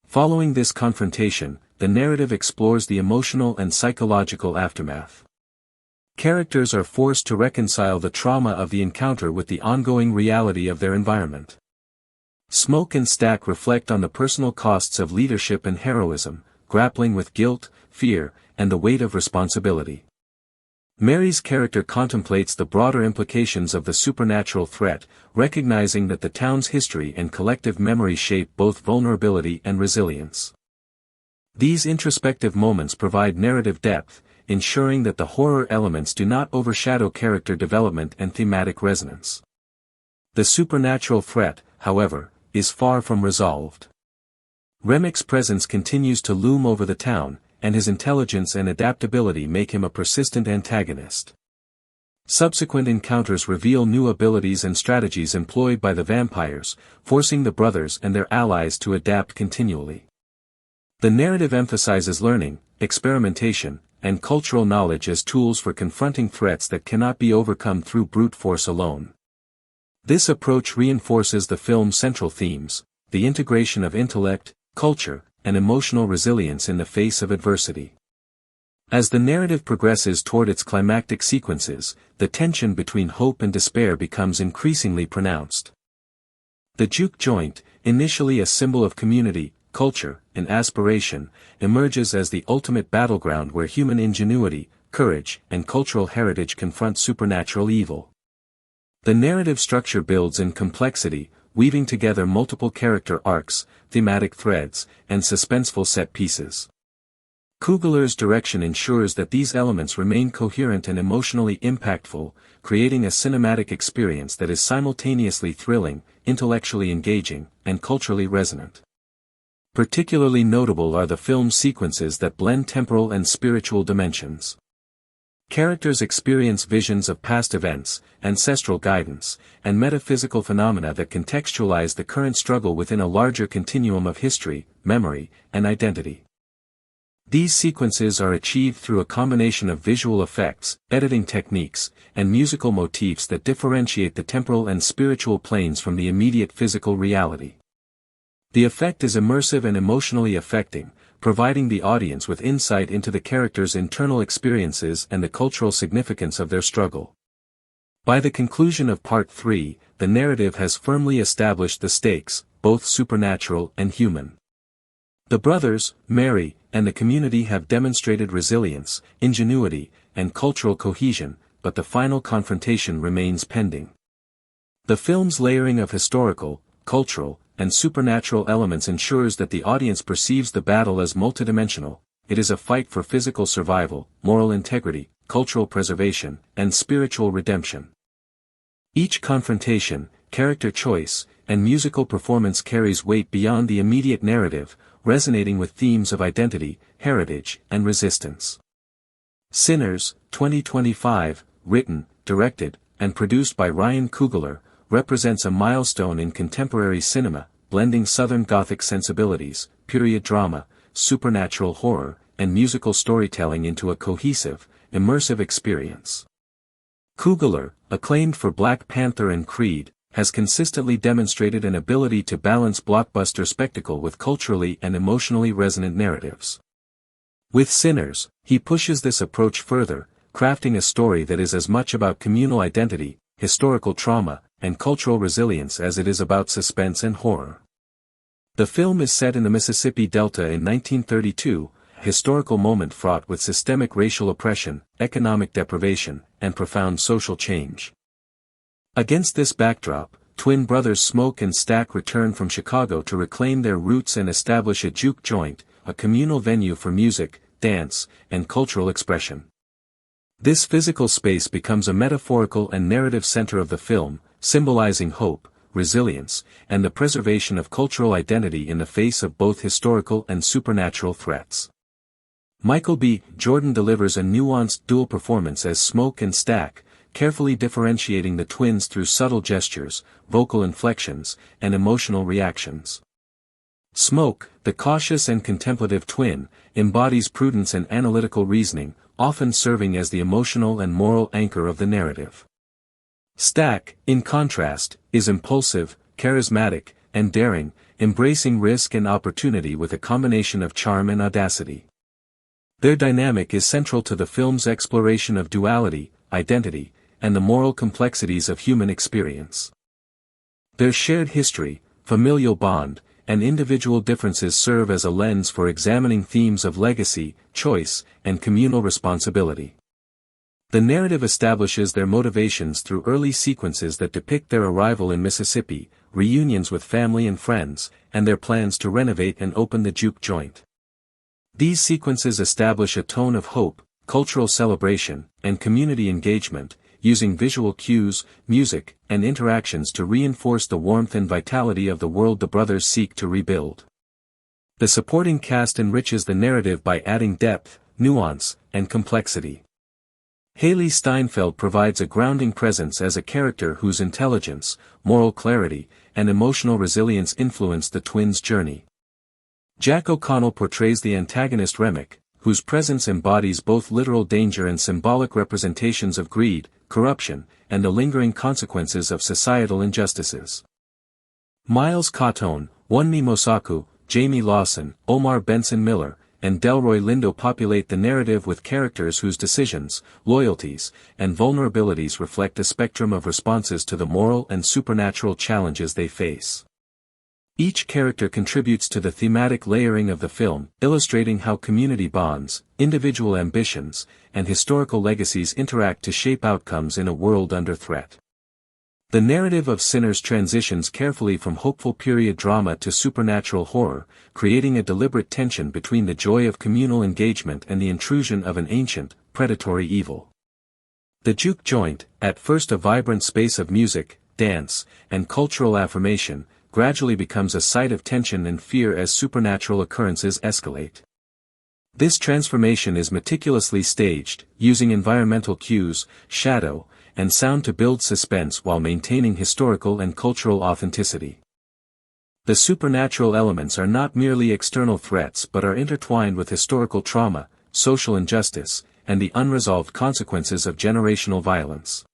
Following this confrontation, the narrative explores the emotional and psychological aftermath. Characters are forced to reconcile the trauma of the encounter with the ongoing reality of their environment. Smoke and Stack reflect on the personal costs of leadership and heroism, grappling with guilt, fear, and the weight of responsibility. Mary's character contemplates the broader implications of the supernatural threat, recognizing that the town's history and collective memory shape both vulnerability and resilience. These introspective moments provide narrative depth, ensuring that the horror elements do not overshadow character development and thematic resonance. The supernatural threat, however, is far from resolved. Remic's presence continues to loom over the town, and his intelligence and adaptability make him a persistent antagonist. Subsequent encounters reveal new abilities and strategies employed by the vampires, forcing the brothers and their allies to adapt continually. The narrative emphasizes learning, experimentation, and cultural knowledge as tools for confronting threats that cannot be overcome through brute force alone. This approach reinforces the film's central themes, the integration of intellect, culture, and emotional resilience in the face of adversity. As the narrative progresses toward its climactic sequences, the tension between hope and despair becomes increasingly pronounced. The juke joint, initially a symbol of community, culture, and aspiration, emerges as the ultimate battleground where human ingenuity, courage, and cultural heritage confront supernatural evil. The narrative structure builds in complexity, weaving together multiple character arcs, thematic threads, and suspenseful set pieces. Coogler's direction ensures that these elements remain coherent and emotionally impactful, creating a cinematic experience that is simultaneously thrilling, intellectually engaging, and culturally resonant. Particularly notable are the film's sequences that blend temporal and spiritual dimensions. Characters experience visions of past events, ancestral guidance, and metaphysical phenomena that contextualize the current struggle within a larger continuum of history, memory, and identity. These sequences are achieved through a combination of visual effects, editing techniques, and musical motifs that differentiate the temporal and spiritual planes from the immediate physical reality. The effect is immersive and emotionally affecting, providing the audience with insight into the characters' internal experiences and the cultural significance of their struggle. By the conclusion of Part 3, the narrative has firmly established the stakes, both supernatural and human. The brothers, Mary, and the community have demonstrated resilience, ingenuity, and cultural cohesion, but the final confrontation remains pending. The film's layering of historical, cultural, and supernatural elements ensures that the audience perceives the battle as multidimensional. It is a fight for physical survival, moral integrity, cultural preservation, and spiritual redemption. Each confrontation, character choice, and musical performance carries weight beyond the immediate narrative, resonating with themes of identity, heritage, and resistance. Sinners, 2025, written, directed, and produced by Ryan Coogler, represents a milestone in contemporary cinema, blending Southern Gothic sensibilities, period drama, supernatural horror, and musical storytelling into a cohesive, immersive experience. Coogler, acclaimed for Black Panther and Creed, has consistently demonstrated an ability to balance blockbuster spectacle with culturally and emotionally resonant narratives. With Sinners, he pushes this approach further, crafting a story that is as much about communal identity, historical trauma, and cultural resilience as it is about suspense and horror. The film is set in the Mississippi Delta in 1932, a historical moment fraught with systemic racial oppression, economic deprivation, and profound social change. Against this backdrop, twin brothers Smoke and Stack return from Chicago to reclaim their roots and establish a juke joint, a communal venue for music, dance, and cultural expression. This physical space becomes a metaphorical and narrative center of the film, symbolizing hope, resilience, and the preservation of cultural identity in the face of both historical and supernatural threats. Michael B. Jordan delivers a nuanced dual performance as Smoke and Stack, carefully differentiating the twins through subtle gestures, vocal inflections, and emotional reactions. Smoke, the cautious and contemplative twin, embodies prudence and analytical reasoning, often serving as the emotional and moral anchor of the narrative. Stack, in contrast, is impulsive, charismatic, and daring, embracing risk and opportunity with a combination of charm and audacity. Their dynamic is central to the film's exploration of duality, identity, and the moral complexities of human experience. Their shared history, familial bond, and individual differences serve as a lens for examining themes of legacy, choice, and communal responsibility. The narrative establishes their motivations through early sequences that depict their arrival in Mississippi, reunions with family and friends, and their plans to renovate and open the juke joint. These sequences establish a tone of hope, cultural celebration, and community engagement, using visual cues, music, and interactions to reinforce the warmth and vitality of the world the brothers seek to rebuild. The supporting cast enriches the narrative by adding depth, nuance, and complexity. Haley Steinfeld provides a grounding presence as a character whose intelligence, moral clarity, and emotional resilience influence the twins' journey. Jack O'Connell portrays the antagonist Remick, whose presence embodies both literal danger and symbolic representations of greed, corruption, and the lingering consequences of societal injustices. Miles Cotone, Wunmi Mosaku, Jamie Lawson, Omar Benson Miller, and Delroy Lindo populate the narrative with characters whose decisions, loyalties, and vulnerabilities reflect a spectrum of responses to the moral and supernatural challenges they face. Each character contributes to the thematic layering of the film, illustrating how community bonds, individual ambitions, and historical legacies interact to shape outcomes in a world under threat. The narrative of Sinners transitions carefully from hopeful period drama to supernatural horror, creating a deliberate tension between the joy of communal engagement and the intrusion of an ancient, predatory evil. The juke joint, at first a vibrant space of music, dance, and cultural affirmation, gradually becomes a site of tension and fear as supernatural occurrences escalate. This transformation is meticulously staged, using environmental cues, shadow, and sound to build suspense while maintaining historical and cultural authenticity. The supernatural elements are not merely external threats but are intertwined with historical trauma, social injustice, and the unresolved consequences of generational violence.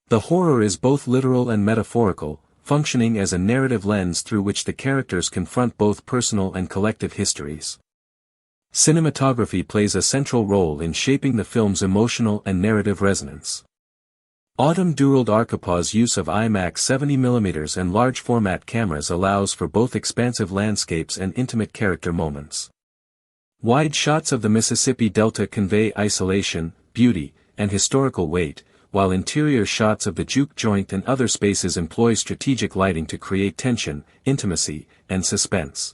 The horror is both literal and metaphorical, functioning as a narrative lens through which the characters confront both personal and collective histories. Cinematography plays a central role in shaping the film's emotional and narrative resonance. Autumn Durald Arkapa's use of IMAX 70mm and large-format cameras allows for both expansive landscapes and intimate character moments. Wide shots of the Mississippi Delta convey isolation, beauty, and historical weight, while interior shots of the juke joint and other spaces employ strategic lighting to create tension, intimacy, and suspense.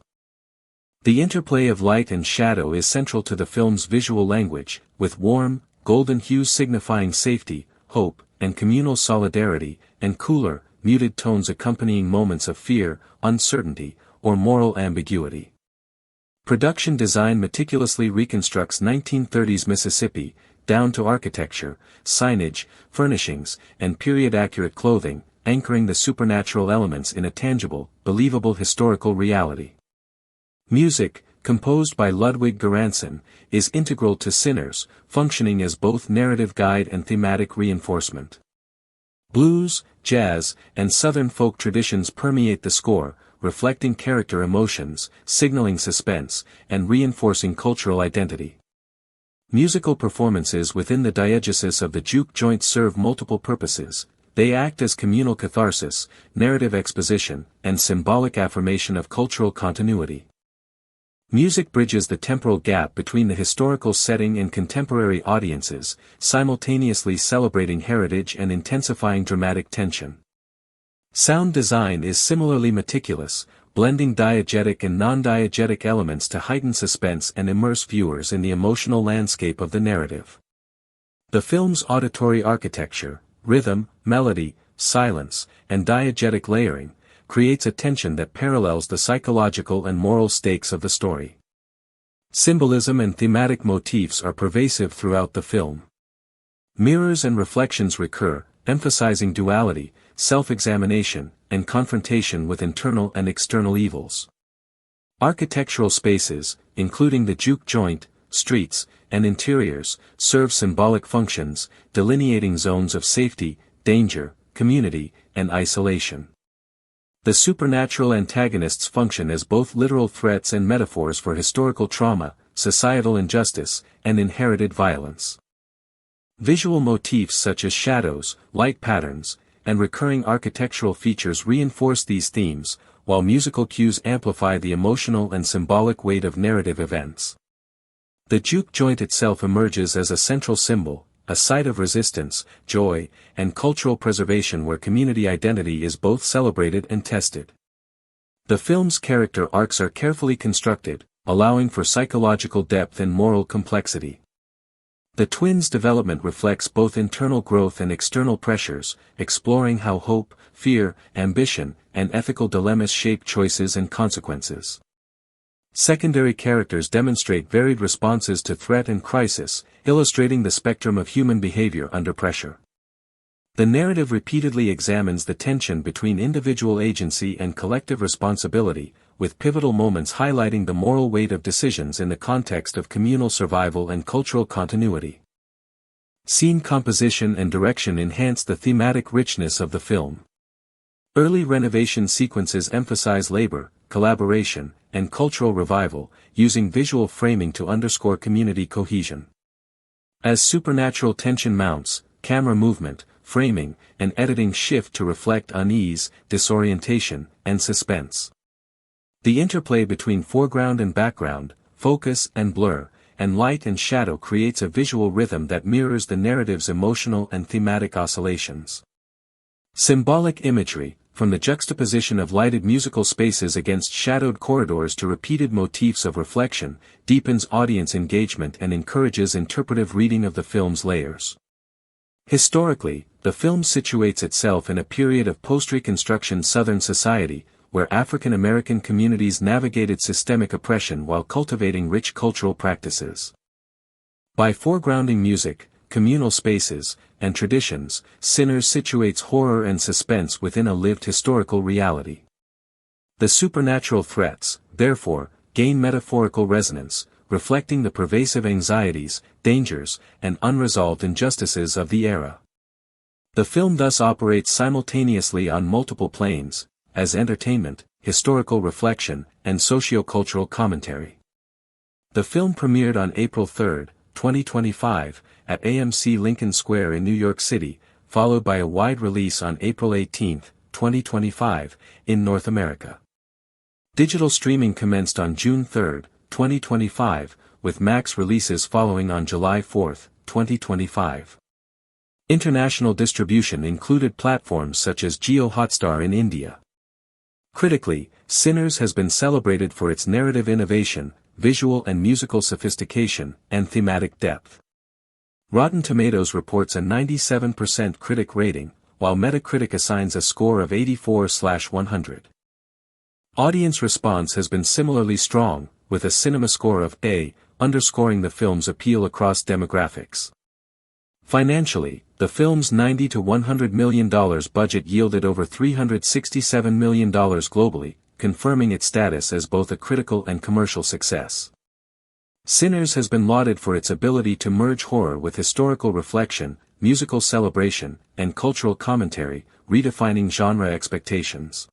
The interplay of light and shadow is central to the film's visual language, with warm, golden hues signifying safety, hope, and communal solidarity, and cooler, muted tones accompanying moments of fear, uncertainty, or moral ambiguity. Production design meticulously reconstructs 1930s Mississippi, down to architecture, signage, furnishings, and period-accurate clothing, anchoring the supernatural elements in a tangible, believable historical reality. Music, composed by Ludwig Göransson, is integral to Sinners, functioning as both narrative guide and thematic reinforcement. Blues, jazz, and Southern folk traditions permeate the score, reflecting character emotions, signaling suspense, and reinforcing cultural identity. Musical performances within the diegesis of the juke joint serve multiple purposes. They act as communal catharsis, narrative exposition, and symbolic affirmation of cultural continuity. Music bridges the temporal gap between the historical setting and contemporary audiences, simultaneously celebrating heritage and intensifying dramatic tension. Sound design is similarly meticulous, blending diegetic and non-diegetic elements to heighten suspense and immerse viewers in the emotional landscape of the narrative. The film's auditory architecture, rhythm, melody, silence, and diegetic layering, creates a tension that parallels the psychological and moral stakes of the story. Symbolism and thematic motifs are pervasive throughout the film. Mirrors and reflections recur, emphasizing duality, self-examination, and confrontation with internal and external evils. Architectural spaces, including the juke joint, streets, and interiors, serve symbolic functions, delineating zones of safety, danger, community, and isolation. The supernatural antagonists function as both literal threats and metaphors for historical trauma, societal injustice, and inherited violence. Visual motifs such as shadows, light patterns, and recurring architectural features reinforce these themes, while musical cues amplify the emotional and symbolic weight of narrative events. The juke joint itself emerges as a central symbol, a site of resistance, joy, and cultural preservation where community identity is both celebrated and tested. The film's character arcs are carefully constructed, allowing for psychological depth and moral complexity. The twins' development reflects both internal growth and external pressures, exploring how hope, fear, ambition, and ethical dilemmas shape choices and consequences. Secondary characters demonstrate varied responses to threat and crisis, illustrating the spectrum of human behavior under pressure. The narrative repeatedly examines the tension between individual agency and collective responsibility, with pivotal moments highlighting the moral weight of decisions in the context of communal survival and cultural continuity. Scene composition and direction enhance the thematic richness of the film. Early renovation sequences emphasize labor, collaboration, and cultural revival, using visual framing to underscore community cohesion. As supernatural tension mounts, camera movement, framing, and editing shift to reflect unease, disorientation, and suspense. The interplay between foreground and background, focus and blur, and light and shadow creates a visual rhythm that mirrors the narrative's emotional and thematic oscillations. Symbolic imagery, from the juxtaposition of lighted musical spaces against shadowed corridors to repeated motifs of reflection, deepens audience engagement and encourages interpretive reading of the film's layers. Historically, the film situates itself in a period of post-Reconstruction Southern society, where African American communities navigated systemic oppression while cultivating rich cultural practices. By foregrounding music, communal spaces, and traditions, Sinners situates horror and suspense within a lived historical reality. The supernatural threats, therefore, gain metaphorical resonance, reflecting the pervasive anxieties, dangers, and unresolved injustices of the era. The film thus operates simultaneously on multiple planes, as entertainment, historical reflection, and socio-cultural commentary. The film premiered on April 3, 2025, at AMC Lincoln Square in New York City, followed by a wide release on April 18, 2025, in North America. Digital streaming commenced on June 3, 2025, with Max releases following on July 4, 2025. International distribution included platforms such as Jio Hotstar in India. Critically, Sinners has been celebrated for its narrative innovation, visual and musical sophistication, and thematic depth. Rotten Tomatoes reports a 97% critic rating, while Metacritic assigns a score of 84/100. Audience response has been similarly strong, with a cinema score of A, underscoring the film's appeal across demographics. Financially, the film's $90 to $100 million budget yielded over $367 million globally, confirming its status as both a critical and commercial success. Sinners has been lauded for its ability to merge horror with historical reflection, musical celebration, and cultural commentary, redefining genre expectations.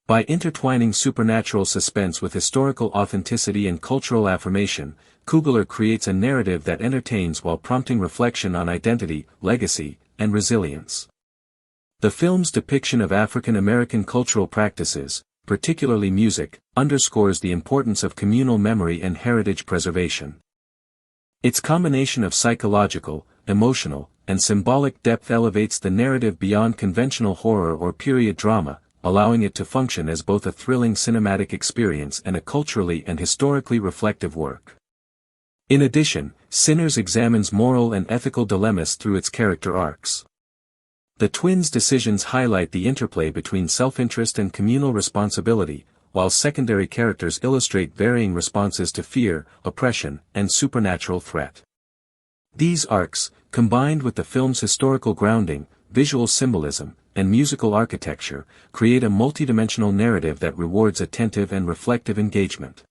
By intertwining supernatural suspense with historical authenticity and cultural affirmation, Coogler creates a narrative that entertains while prompting reflection on identity, legacy, and resilience. The film's depiction of African American cultural practices, particularly music, underscores the importance of communal memory and heritage preservation. Its combination of psychological, emotional, and symbolic depth elevates the narrative beyond conventional horror or period drama, allowing it to function as both a thrilling cinematic experience and a culturally and historically reflective work. In addition, Sinners examines moral and ethical dilemmas through its character arcs. The twins' decisions highlight the interplay between self-interest and communal responsibility, while secondary characters illustrate varying responses to fear, oppression, and supernatural threat. These arcs, combined with the film's historical grounding, visual symbolism, and musical architecture, create a multidimensional narrative that rewards attentive and reflective engagement.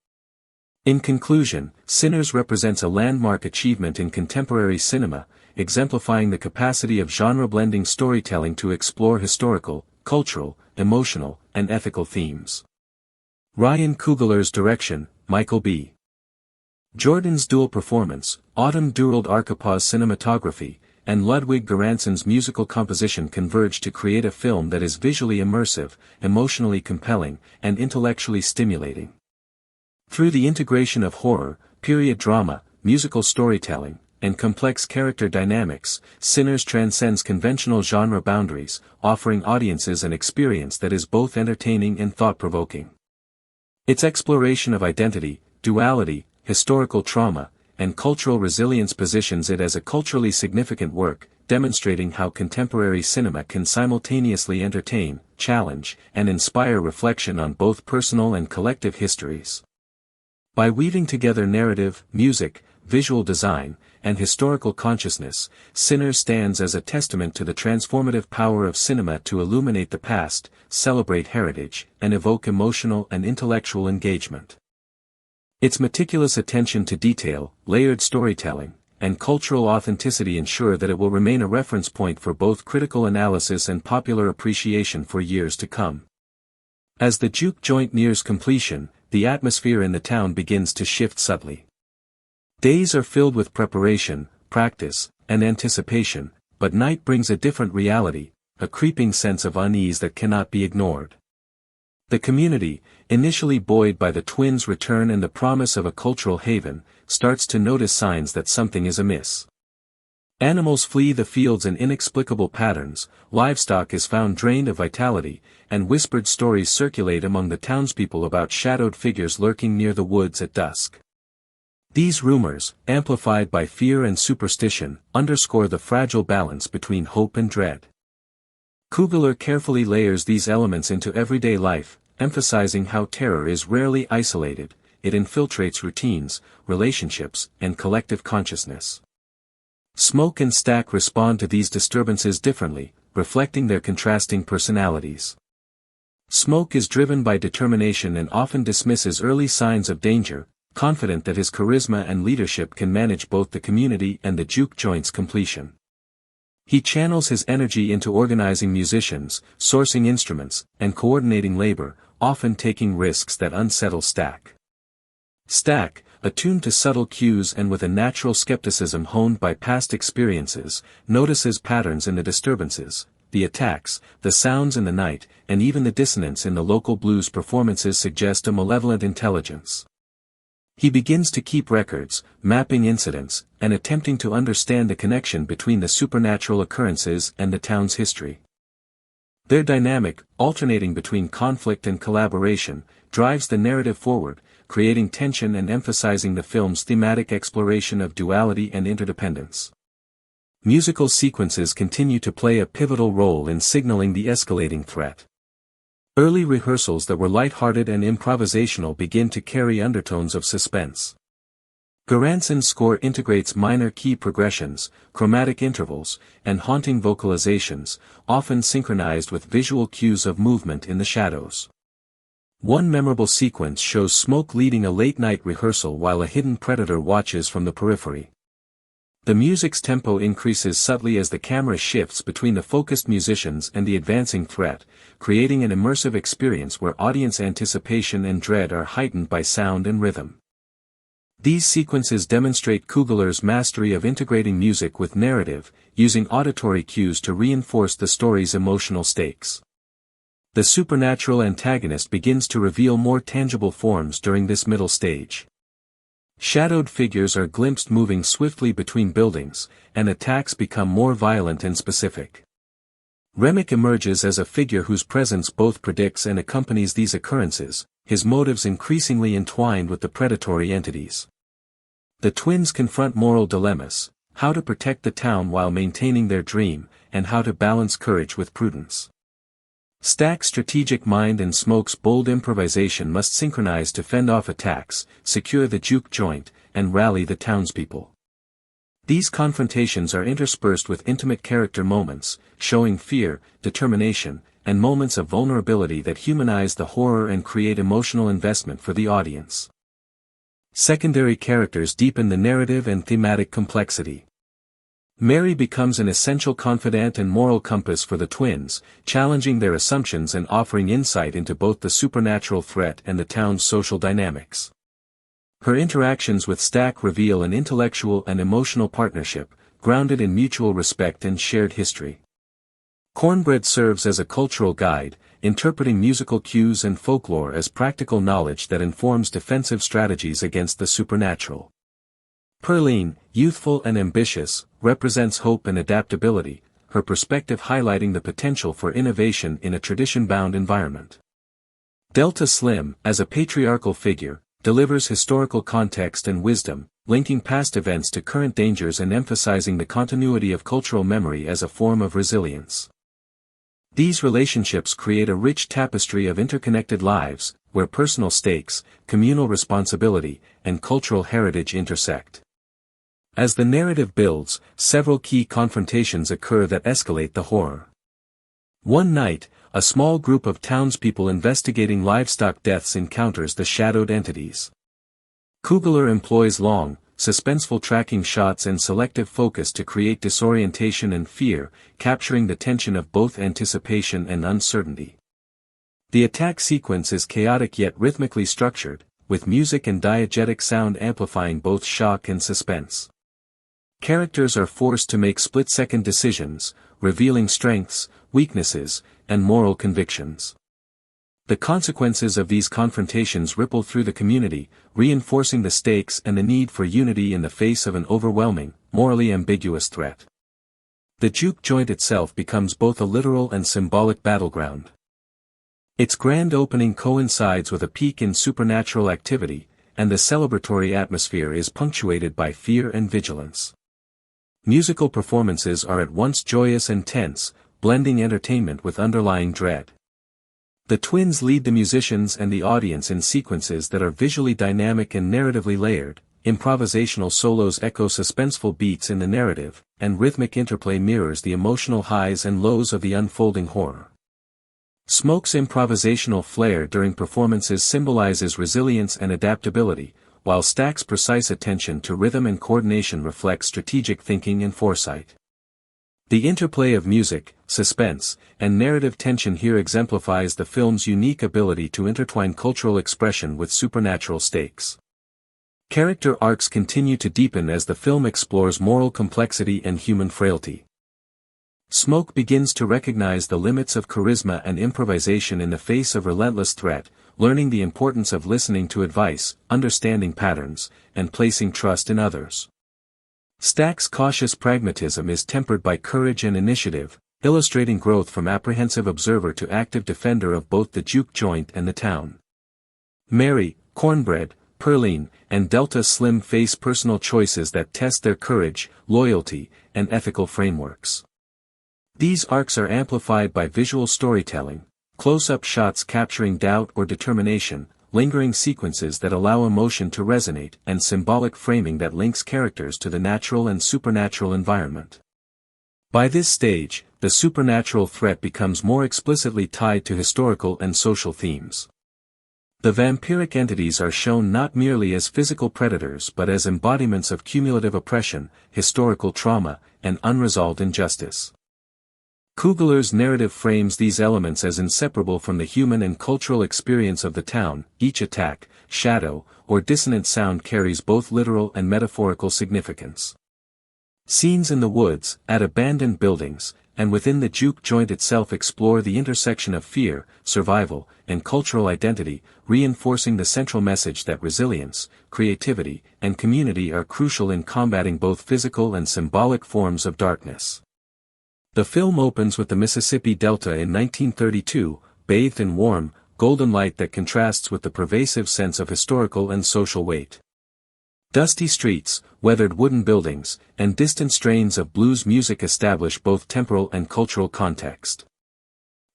In conclusion, Sinners represents a landmark achievement in contemporary cinema, exemplifying the capacity of genre-blending storytelling to explore historical, cultural, emotional, and ethical themes. Ryan Coogler's direction, Michael B. Jordan's dual performance, Autumn Durald Archipaw's cinematography, and Ludwig Göransson's musical composition converge to create a film that is visually immersive, emotionally compelling, and intellectually stimulating. Through the integration of horror, period drama, musical storytelling, and complex character dynamics, Sinners transcends conventional genre boundaries, offering audiences an experience that is both entertaining and thought-provoking. Its exploration of identity, duality, historical trauma, and cultural resilience positions it as a culturally significant work, demonstrating how contemporary cinema can simultaneously entertain, challenge, and inspire reflection on both personal and collective histories. By weaving together narrative, music, visual design, and historical consciousness, Sinners stands as a testament to the transformative power of cinema to illuminate the past, celebrate heritage, and evoke emotional and intellectual engagement. Its meticulous attention to detail, layered storytelling, and cultural authenticity ensure that it will remain a reference point for both critical analysis and popular appreciation for years to come. As the juke joint nears completion, the atmosphere in the town begins to shift subtly. Days are filled with preparation, practice, and anticipation, but night brings a different reality, a creeping sense of unease that cannot be ignored. The community, initially buoyed by the twins' return and the promise of a cultural haven, starts to notice signs that something is amiss. Animals flee the fields in inexplicable patterns, livestock is found drained of vitality, and whispered stories circulate among the townspeople about shadowed figures lurking near the woods at dusk. These rumors, amplified by fear and superstition, underscore the fragile balance between hope and dread. Coogler carefully layers these elements into everyday life, emphasizing how terror is rarely isolated, it infiltrates routines, relationships, and collective consciousness. Smoke and Stack respond to these disturbances differently, reflecting their contrasting personalities. Smoke is driven by determination and often dismisses early signs of danger, confident that his charisma and leadership can manage both the community and the juke joint's completion. He channels his energy into organizing musicians, sourcing instruments, and coordinating labor, often taking risks that unsettle Stack. Stack, attuned to subtle cues and with a natural skepticism honed by past experiences, notices patterns in the disturbances, the attacks, the sounds in the night, and even the dissonance in the local blues performances suggest a malevolent intelligence. He begins to keep records, mapping incidents, and attempting to understand the connection between the supernatural occurrences and the town's history. Their dynamic, alternating between conflict and collaboration, drives the narrative forward, creating tension and emphasizing the film's thematic exploration of duality and interdependence. Musical sequences continue to play a pivotal role in signaling the escalating threat. Early rehearsals that were light-hearted and improvisational begin to carry undertones of suspense. Göransson's score integrates minor key progressions, chromatic intervals, and haunting vocalizations, often synchronized with visual cues of movement in the shadows. One memorable sequence shows Smoke leading a late-night rehearsal while a hidden predator watches from the periphery. The music's tempo increases subtly as the camera shifts between the focused musicians and the advancing threat, creating an immersive experience where audience anticipation and dread are heightened by sound and rhythm. These sequences demonstrate Coogler's mastery of integrating music with narrative, using auditory cues to reinforce the story's emotional stakes. The supernatural antagonist begins to reveal more tangible forms during this middle stage. Shadowed figures are glimpsed moving swiftly between buildings, and attacks become more violent and specific. Remick emerges as a figure whose presence both predicts and accompanies these occurrences, his motives increasingly entwined with the predatory entities. The twins confront moral dilemmas: how to protect the town while maintaining their dream, and how to balance courage with prudence. Stack's strategic mind and Smoke's bold improvisation must synchronize to fend off attacks, secure the juke joint, and rally the townspeople. These confrontations are interspersed with intimate character moments, showing fear, determination, and moments of vulnerability that humanize the horror and create emotional investment for the audience. Secondary characters deepen the narrative and thematic complexity. Mary becomes an essential confidant and moral compass for the twins, challenging their assumptions and offering insight into both the supernatural threat and the town's social dynamics. Her interactions with Stack reveal an intellectual and emotional partnership, grounded in mutual respect and shared history. Cornbread serves as a cultural guide, interpreting musical cues and folklore as practical knowledge that informs defensive strategies against the supernatural. Pearline, youthful and ambitious, represents hope and adaptability, her perspective highlighting the potential for innovation in a tradition-bound environment. Delta Slim, as a patriarchal figure, delivers historical context and wisdom, linking past events to current dangers and emphasizing the continuity of cultural memory as a form of resilience. These relationships create a rich tapestry of interconnected lives, where personal stakes, communal responsibility, and cultural heritage intersect. As the narrative builds, several key confrontations occur that escalate the horror. One night, a small group of townspeople investigating livestock deaths encounters the shadowed entities. Coogler employs long, suspenseful tracking shots and selective focus to create disorientation and fear, capturing the tension of both anticipation and uncertainty. The attack sequence is chaotic yet rhythmically structured, with music and diegetic sound amplifying both shock and suspense. Characters are forced to make split-second decisions, revealing strengths, weaknesses, and moral convictions. The consequences of these confrontations ripple through the community, reinforcing the stakes and the need for unity in the face of an overwhelming, morally ambiguous threat. The juke joint itself becomes both a literal and symbolic battleground. Its grand opening coincides with a peak in supernatural activity, and the celebratory atmosphere is punctuated by fear and vigilance. Musical performances are at once joyous and tense, blending entertainment with underlying dread. The twins lead the musicians and the audience in sequences that are visually dynamic and narratively layered. Improvisational solos echo suspenseful beats in the narrative, and rhythmic interplay mirrors the emotional highs and lows of the unfolding horror. Smoke's improvisational flair during performances symbolizes resilience and adaptability, while Stack's precise attention to rhythm and coordination reflects strategic thinking and foresight. The interplay of music, suspense, and narrative tension here exemplifies the film's unique ability to intertwine cultural expression with supernatural stakes. Character arcs continue to deepen as the film explores moral complexity and human frailty. Smoke begins to recognize the limits of charisma and improvisation in the face of relentless threat, learning the importance of listening to advice, understanding patterns, and placing trust in others. Stack's cautious pragmatism is tempered by courage and initiative, illustrating growth from apprehensive observer to active defender of both the juke joint and the town. Mary, Cornbread, Pearline, and Delta Slim face personal choices that test their courage, loyalty, and ethical frameworks. These arcs are amplified by visual storytelling, close-up shots capturing doubt or determination, lingering sequences that allow emotion to resonate, and symbolic framing that links characters to the natural and supernatural environment. By this stage, the supernatural threat becomes more explicitly tied to historical and social themes. The vampiric entities are shown not merely as physical predators but as embodiments of cumulative oppression, historical trauma, and unresolved injustice. Coogler's narrative frames these elements as inseparable from the human and cultural experience of the town. Each attack, shadow, or dissonant sound carries both literal and metaphorical significance. Scenes in the woods, at abandoned buildings, and within the juke joint itself explore the intersection of fear, survival, and cultural identity, reinforcing the central message that resilience, creativity, and community are crucial in combating both physical and symbolic forms of darkness. The film opens with the Mississippi Delta in 1932, bathed in warm, golden light that contrasts with the pervasive sense of historical and social weight. Dusty streets, weathered wooden buildings, and distant strains of blues music establish both temporal and cultural context.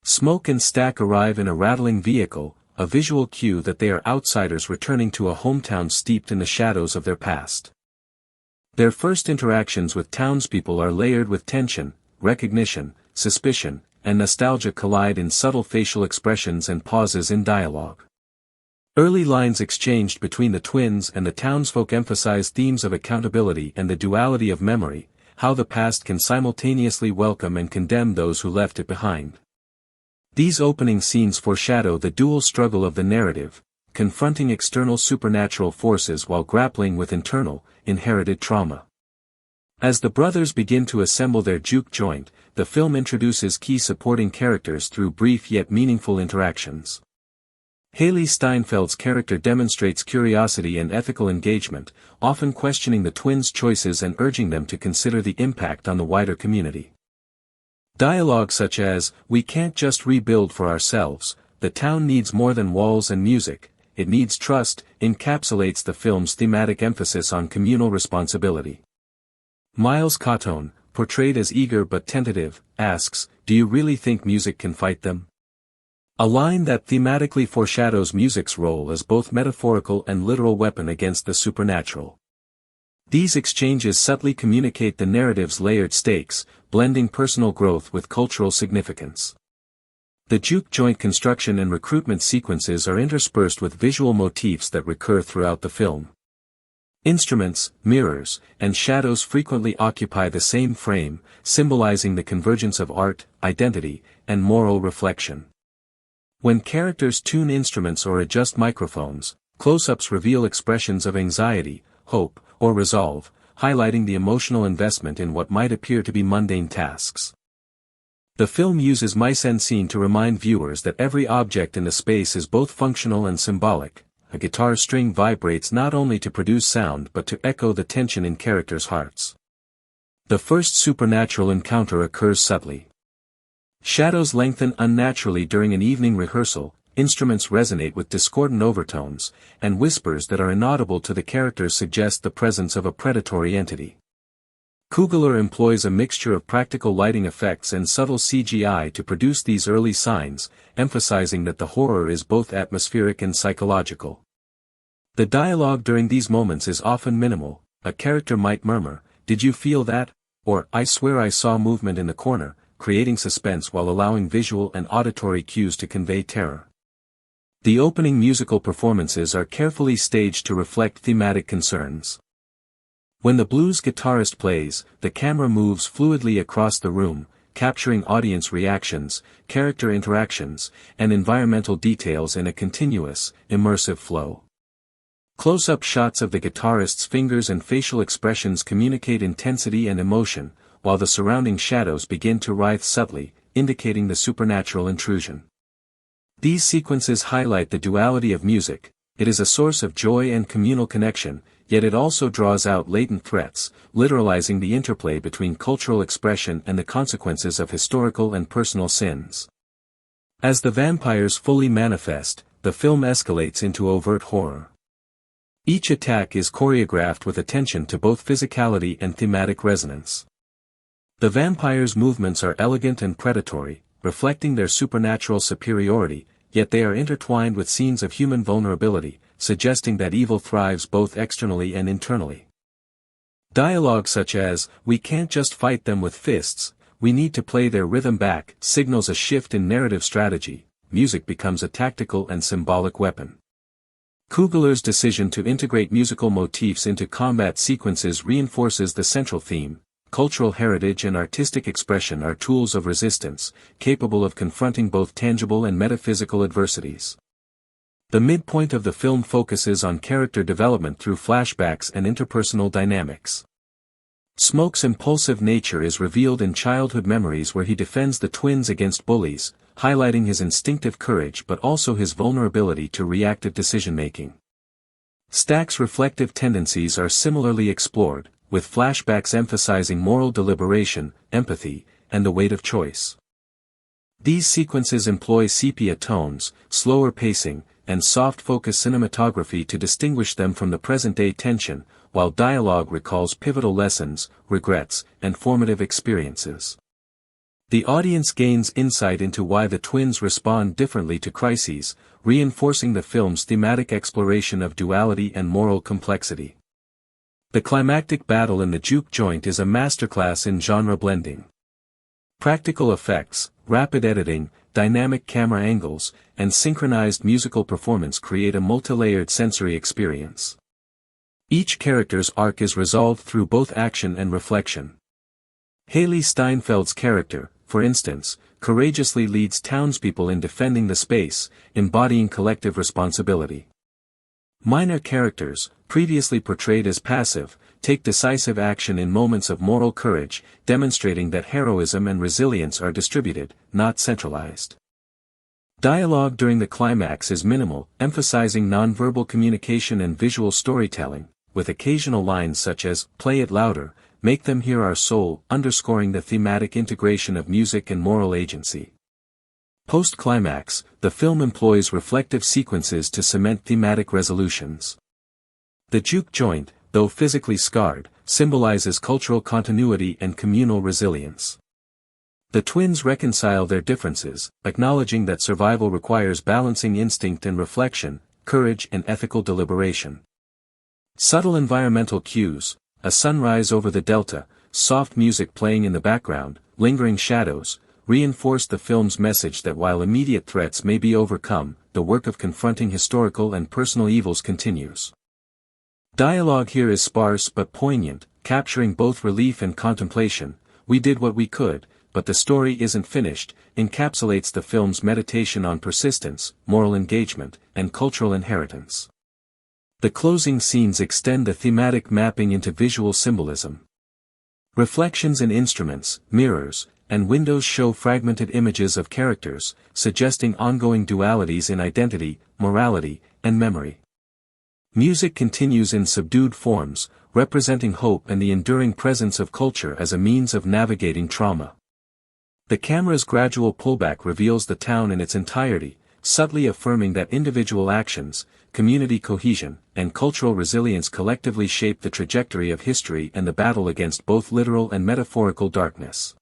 Smoke and Stack arrive in a rattling vehicle, a visual cue that they are outsiders returning to a hometown steeped in the shadows of their past. Their first interactions with townspeople are layered with tension, recognition, suspicion, and nostalgia collide in subtle facial expressions and pauses in dialogue. Early lines exchanged between the twins and the townsfolk emphasize themes of accountability and the duality of memory, how the past can simultaneously welcome and condemn those who left it behind. These opening scenes foreshadow the dual struggle of the narrative, confronting external supernatural forces while grappling with internal, inherited trauma. As the brothers begin to assemble their juke joint, the film introduces key supporting characters through brief yet meaningful interactions. Haley Steinfeld's character demonstrates curiosity and ethical engagement, often questioning the twins' choices and urging them to consider the impact on the wider community. Dialogue such as, "We can't just rebuild for ourselves, the town needs more than walls and music, it needs trust," encapsulates the film's thematic emphasis on communal responsibility. Miles Cotton, portrayed as eager but tentative, asks, "Do you really think music can fight them?" A line that thematically foreshadows music's role as both metaphorical and literal weapon against the supernatural. These exchanges subtly communicate the narrative's layered stakes, blending personal growth with cultural significance. The juke joint construction and recruitment sequences are interspersed with visual motifs that recur throughout the film. Instruments, mirrors, and shadows frequently occupy the same frame, symbolizing the convergence of art, identity, and moral reflection. When characters tune instruments or adjust microphones, close-ups reveal expressions of anxiety, hope, or resolve, highlighting the emotional investment in what might appear to be mundane tasks. The film uses mise-en-scene to remind viewers that every object in the space is both functional and symbolic. A guitar string vibrates not only to produce sound but to echo the tension in characters' hearts. The first supernatural encounter occurs subtly. Shadows lengthen unnaturally during an evening rehearsal, instruments resonate with discordant overtones, and whispers that are inaudible to the characters suggest the presence of a predatory entity. Coogler employs a mixture of practical lighting effects and subtle CGI to produce these early signs, emphasizing that the horror is both atmospheric and psychological. The dialogue during these moments is often minimal. A character might murmur, "Did you feel that?" or "I swear I saw movement in the corner," creating suspense while allowing visual and auditory cues to convey terror. The opening musical performances are carefully staged to reflect thematic concerns. When the blues guitarist plays, the camera moves fluidly across the room, capturing audience reactions, character interactions, and environmental details in a continuous, immersive flow. Close-up shots of the guitarist's fingers and facial expressions communicate intensity and emotion, while the surrounding shadows begin to writhe subtly, indicating the supernatural intrusion. These sequences highlight the duality of music. It is a source of joy and communal connection, yet it also draws out latent threats, literalizing the interplay between cultural expression and the consequences of historical and personal sins. As the vampires fully manifest, the film escalates into overt horror. Each attack is choreographed with attention to both physicality and thematic resonance. The vampires' movements are elegant and predatory, reflecting their supernatural superiority, yet they are intertwined with scenes of human vulnerability, suggesting that evil thrives both externally and internally. Dialogue such as, "We can't just fight them with fists, we need to play their rhythm back," signals a shift in narrative strategy. Music becomes a tactical and symbolic weapon. Coogler's decision to integrate musical motifs into combat sequences reinforces the central theme. Cultural heritage and artistic expression are tools of resistance, capable of confronting both tangible and metaphysical adversities. The midpoint of the film focuses on character development through flashbacks and interpersonal dynamics. Smoke's impulsive nature is revealed in childhood memories where he defends the twins against bullies, highlighting his instinctive courage but also his vulnerability to reactive decision-making. Stack's reflective tendencies are similarly explored, with flashbacks emphasizing moral deliberation, empathy, and the weight of choice. These sequences employ sepia tones, slower pacing, and soft-focus cinematography to distinguish them from the present-day tension, while dialogue recalls pivotal lessons, regrets, and formative experiences. The audience gains insight into why the twins respond differently to crises, reinforcing the film's thematic exploration of duality and moral complexity. The climactic battle in the juke joint is a masterclass in genre blending. Practical effects, rapid editing, dynamic camera angles, and synchronized musical performance create a multi-layered sensory experience. Each character's arc is resolved through both action and reflection. Haley Steinfeld's character, for instance, courageously leads townspeople in defending the space, embodying collective responsibility. Minor characters, previously portrayed as passive, take decisive action in moments of moral courage, demonstrating that heroism and resilience are distributed, not centralized. Dialogue during the climax is minimal, emphasizing nonverbal communication and visual storytelling, with occasional lines such as, "Play it louder, make them hear our soul," underscoring the thematic integration of music and moral agency. Post-climax, the film employs reflective sequences to cement thematic resolutions. The juke joint, though physically scarred, symbolizes cultural continuity and communal resilience. The twins reconcile their differences, acknowledging that survival requires balancing instinct and reflection, courage and ethical deliberation. Subtle environmental cues, a sunrise over the delta, soft music playing in the background, lingering shadows, reinforce the film's message that while immediate threats may be overcome, the work of confronting historical and personal evils continues. Dialogue here is sparse but poignant, capturing both relief and contemplation. "We did what we could, but the story isn't finished," encapsulates the film's meditation on persistence, moral engagement, and cultural inheritance. The closing scenes extend the thematic mapping into visual symbolism. Reflections in instruments, mirrors, and windows show fragmented images of characters, suggesting ongoing dualities in identity, morality, and memory. Music continues in subdued forms, representing hope and the enduring presence of culture as a means of navigating trauma. The camera's gradual pullback reveals the town in its entirety, subtly affirming that individual actions, community cohesion, and cultural resilience collectively shape the trajectory of history and the battle against both literal and metaphorical darkness.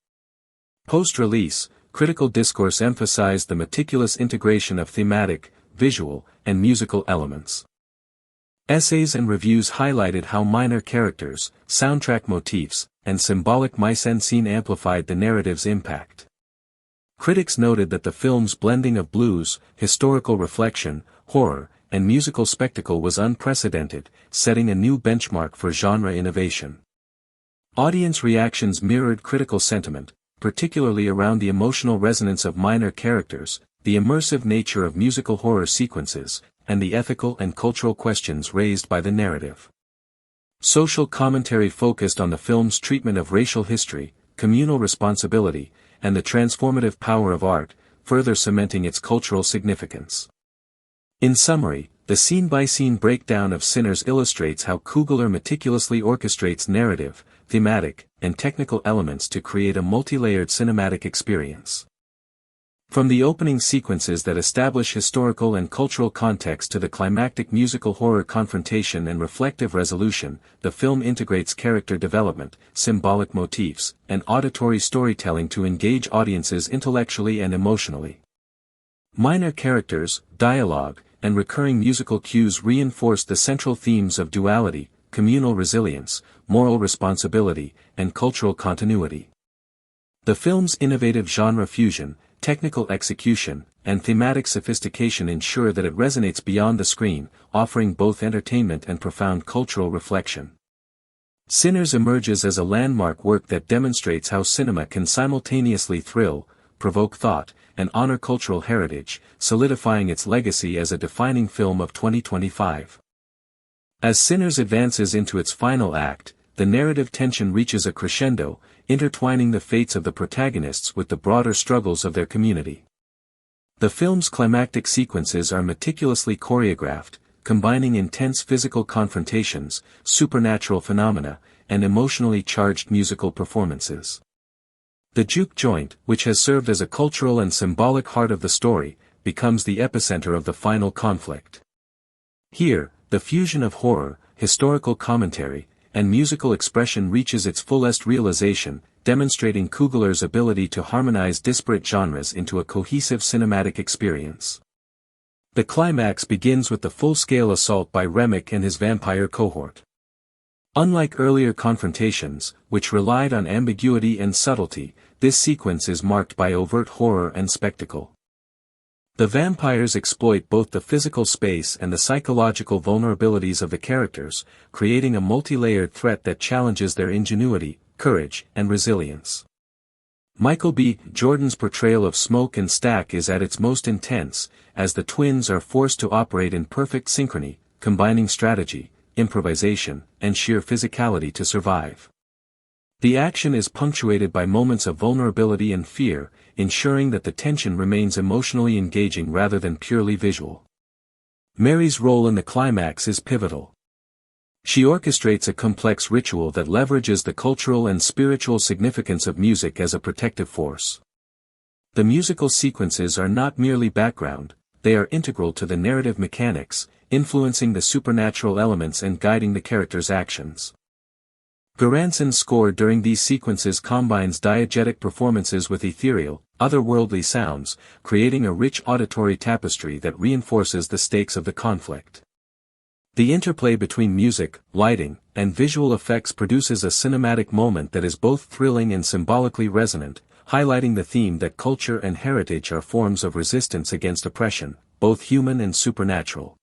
Post-release, critical discourse emphasized the meticulous integration of thematic, visual, and musical elements. Essays and reviews highlighted how minor characters, soundtrack motifs, and symbolic mise-en-scene amplified the narrative's impact. Critics noted that the film's blending of blues, historical reflection, horror, and musical spectacle was unprecedented, setting a new benchmark for genre innovation. Audience reactions mirrored critical sentiment, particularly around the emotional resonance of minor characters, the immersive nature of musical horror sequences, and the ethical and cultural questions raised by the narrative. Social commentary focused on the film's treatment of racial history, communal responsibility, and the transformative power of art, further cementing its cultural significance. In summary, the scene-by-scene breakdown of Sinners illustrates how Coogler meticulously orchestrates narrative, thematic, and technical elements to create a multi-layered cinematic experience. From the opening sequences that establish historical and cultural context to the climactic musical horror confrontation and reflective resolution, the film integrates character development, symbolic motifs, and auditory storytelling to engage audiences intellectually and emotionally. Minor characters, dialogue, and recurring musical cues reinforce the central themes of duality, communal resilience, moral responsibility, and cultural continuity. The film's innovative genre fusion, technical execution, and thematic sophistication ensure that it resonates beyond the screen, offering both entertainment and profound cultural reflection. Sinners emerges as a landmark work that demonstrates how cinema can simultaneously thrill, provoke thought, and honor cultural heritage, solidifying its legacy as a defining film of 2025. As Sinners advances into its final act, the narrative tension reaches a crescendo, intertwining the fates of the protagonists with the broader struggles of their community. The film's climactic sequences are meticulously choreographed, combining intense physical confrontations, supernatural phenomena, and emotionally charged musical performances. The juke joint, which has served as a cultural and symbolic heart of the story, becomes the epicenter of the final conflict. Here, the fusion of horror, historical commentary, and musical expression reaches its fullest realization, demonstrating Coogler's ability to harmonize disparate genres into a cohesive cinematic experience. The climax begins with the full-scale assault by Remick and his vampire cohort. Unlike earlier confrontations, which relied on ambiguity and subtlety, this sequence is marked by overt horror and spectacle. The vampires exploit both the physical space and the psychological vulnerabilities of the characters, creating a multi-layered threat that challenges their ingenuity, courage, and resilience. Michael B. Jordan's portrayal of Smoke and Stack is at its most intense, as the twins are forced to operate in perfect synchrony, combining strategy, improvisation, and sheer physicality to survive. The action is punctuated by moments of vulnerability and fear, ensuring that the tension remains emotionally engaging rather than purely visual. Mary's role in the climax is pivotal. She orchestrates a complex ritual that leverages the cultural and spiritual significance of music as a protective force. The musical sequences are not merely background, they are integral to the narrative mechanics, influencing the supernatural elements and guiding the characters' actions. Göransson's score during these sequences combines diegetic performances with ethereal, otherworldly sounds, creating a rich auditory tapestry that reinforces the stakes of the conflict. The interplay between music, lighting, and visual effects produces a cinematic moment that is both thrilling and symbolically resonant, highlighting the theme that culture and heritage are forms of resistance against oppression, both human and supernatural.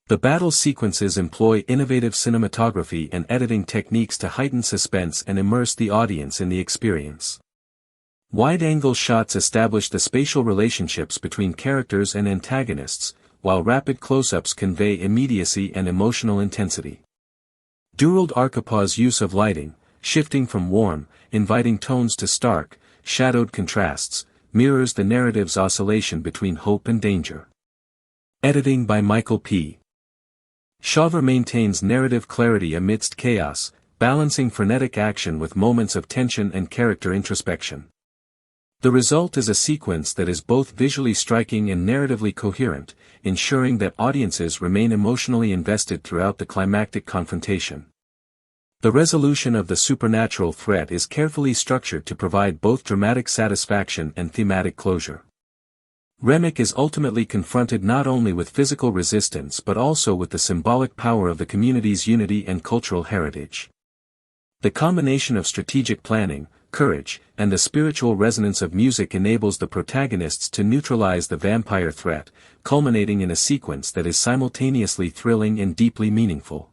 The battle sequences employ innovative cinematography and editing techniques to heighten suspense and immerse the audience in the experience. Wide-angle shots establish the spatial relationships between characters and antagonists, while rapid close-ups convey immediacy and emotional intensity. Durald Archipaw's use of lighting, shifting from warm, inviting tones to stark, shadowed contrasts, mirrors the narrative's oscillation between hope and danger. Editing by Michael P. Shaver maintains narrative clarity amidst chaos, balancing frenetic action with moments of tension and character introspection. The result is a sequence that is both visually striking and narratively coherent, ensuring that audiences remain emotionally invested throughout the climactic confrontation. The resolution of the supernatural threat is carefully structured to provide both dramatic satisfaction and thematic closure. Remick is ultimately confronted not only with physical resistance but also with the symbolic power of the community's unity and cultural heritage. The combination of strategic planning, courage, and the spiritual resonance of music enables the protagonists to neutralize the vampire threat, culminating in a sequence that is simultaneously thrilling and deeply meaningful.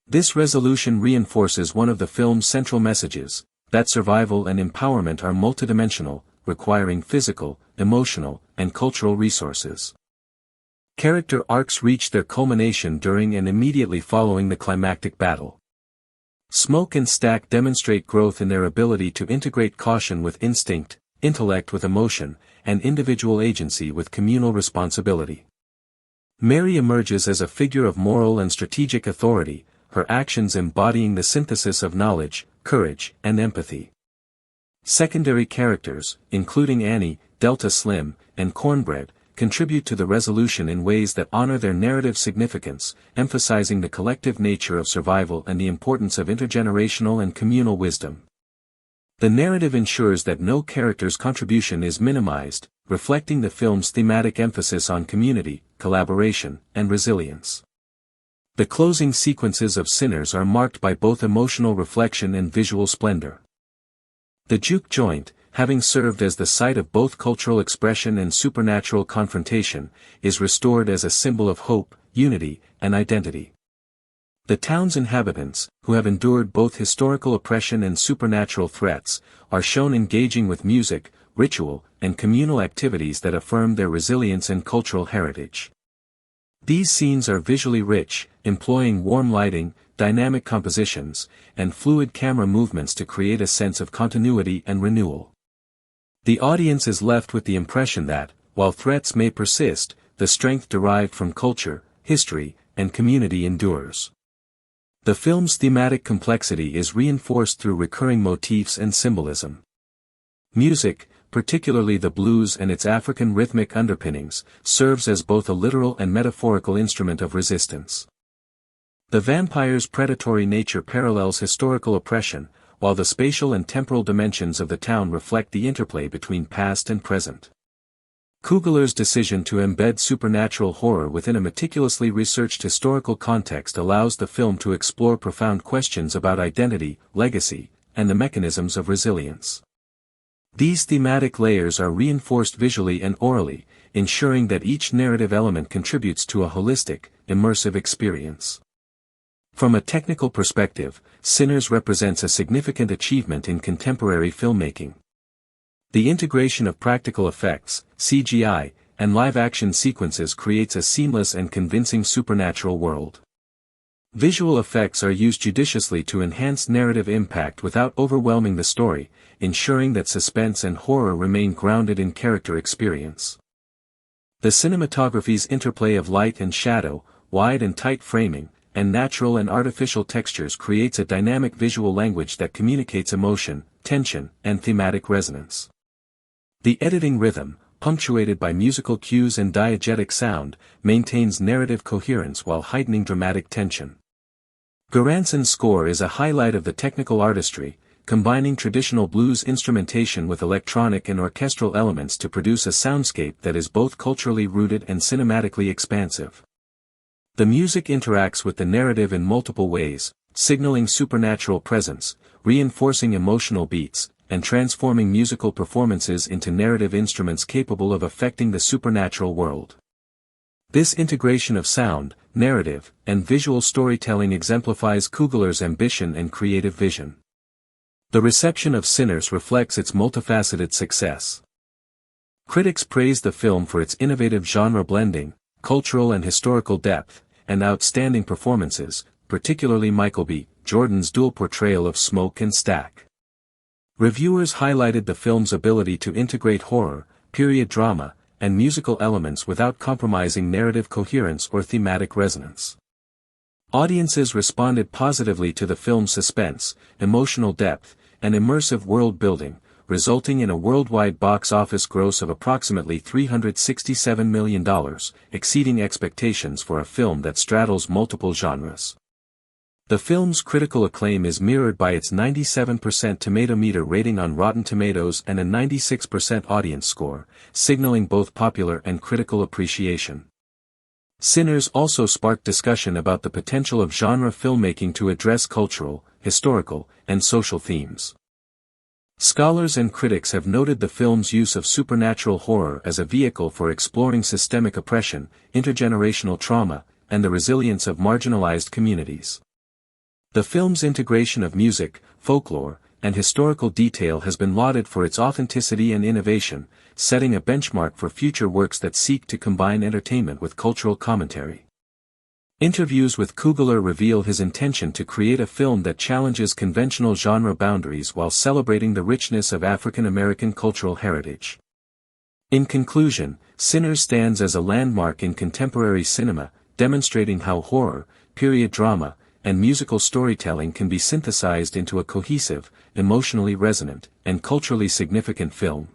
This resolution reinforces one of the film's central messages, that survival and empowerment are multidimensional, requiring physical, emotional, and cultural resources. Character arcs reach their culmination during and immediately following the climactic battle. Smoke and Stack demonstrate growth in their ability to integrate caution with instinct, intellect with emotion, and individual agency with communal responsibility. Mary emerges as a figure of moral and strategic authority, her actions embodying the synthesis of knowledge, courage, and empathy. Secondary characters, including Annie, Delta Slim, and Cornbread, contribute to the resolution in ways that honor their narrative significance, emphasizing the collective nature of survival and the importance of intergenerational and communal wisdom. The narrative ensures that no character's contribution is minimized, reflecting the film's thematic emphasis on community, collaboration, and resilience. The closing sequences of Sinners are marked by both emotional reflection and visual splendor. The juke joint, having served as the site of both cultural expression and supernatural confrontation, is restored as a symbol of hope, unity, and identity. The town's inhabitants, who have endured both historical oppression and supernatural threats, are shown engaging with music, ritual, and communal activities that affirm their resilience and cultural heritage. These scenes are visually rich, employing warm lighting, dynamic compositions, and fluid camera movements to create a sense of continuity and renewal. The audience is left with the impression that, while threats may persist, the strength derived from culture, history, and community endures. The film's thematic complexity is reinforced through recurring motifs and symbolism. Music, particularly the blues and its African rhythmic underpinnings, serves as both a literal and metaphorical instrument of resistance. The vampire's predatory nature parallels historical oppression, while the spatial and temporal dimensions of the town reflect the interplay between past and present. Coogler's decision to embed supernatural horror within a meticulously researched historical context allows the film to explore profound questions about identity, legacy, and the mechanisms of resilience. These thematic layers are reinforced visually and orally, ensuring that each narrative element contributes to a holistic, immersive experience. From a technical perspective, Sinners represents a significant achievement in contemporary filmmaking. The integration of practical effects, CGI, and live-action sequences creates a seamless and convincing supernatural world. Visual effects are used judiciously to enhance narrative impact without overwhelming the story, ensuring that suspense and horror remain grounded in character experience. The cinematography's interplay of light and shadow, wide and tight framing, and natural and artificial textures creates a dynamic visual language that communicates emotion, tension, and thematic resonance. The editing rhythm, punctuated by musical cues and diegetic sound, maintains narrative coherence while heightening dramatic tension. Göransson's score is a highlight of the technical artistry, combining traditional blues instrumentation with electronic and orchestral elements to produce a soundscape that is both culturally rooted and cinematically expansive. The music interacts with the narrative in multiple ways, signaling supernatural presence, reinforcing emotional beats, and transforming musical performances into narrative instruments capable of affecting the supernatural world. This integration of sound, narrative, and visual storytelling exemplifies Coogler's ambition and creative vision. The reception of Sinners reflects its multifaceted success. Critics praise the film for its innovative genre blending, cultural and historical depth, and outstanding performances, particularly Michael B. Jordan's dual portrayal of Smoke and Stack. Reviewers highlighted the film's ability to integrate horror, period drama, and musical elements without compromising narrative coherence or thematic resonance. Audiences responded positively to the film's suspense, emotional depth, and immersive world building, resulting in a worldwide box office gross of approximately $367 million, exceeding expectations for a film that straddles multiple genres. The film's critical acclaim is mirrored by its 97% tomato meter rating on Rotten Tomatoes and a 96% audience score, signaling both popular and critical appreciation. Sinners also sparked discussion about the potential of genre filmmaking to address cultural, historical, and social themes. Scholars and critics have noted the film's use of supernatural horror as a vehicle for exploring systemic oppression, intergenerational trauma, and the resilience of marginalized communities. The film's integration of music, folklore, and historical detail has been lauded for its authenticity and innovation, setting a benchmark for future works that seek to combine entertainment with cultural commentary. Interviews with Coogler reveal his intention to create a film that challenges conventional genre boundaries while celebrating the richness of African American cultural heritage. In conclusion, Sinners stands as a landmark in contemporary cinema, demonstrating how horror, period drama, and musical storytelling can be synthesized into a cohesive, emotionally resonant, and culturally significant film.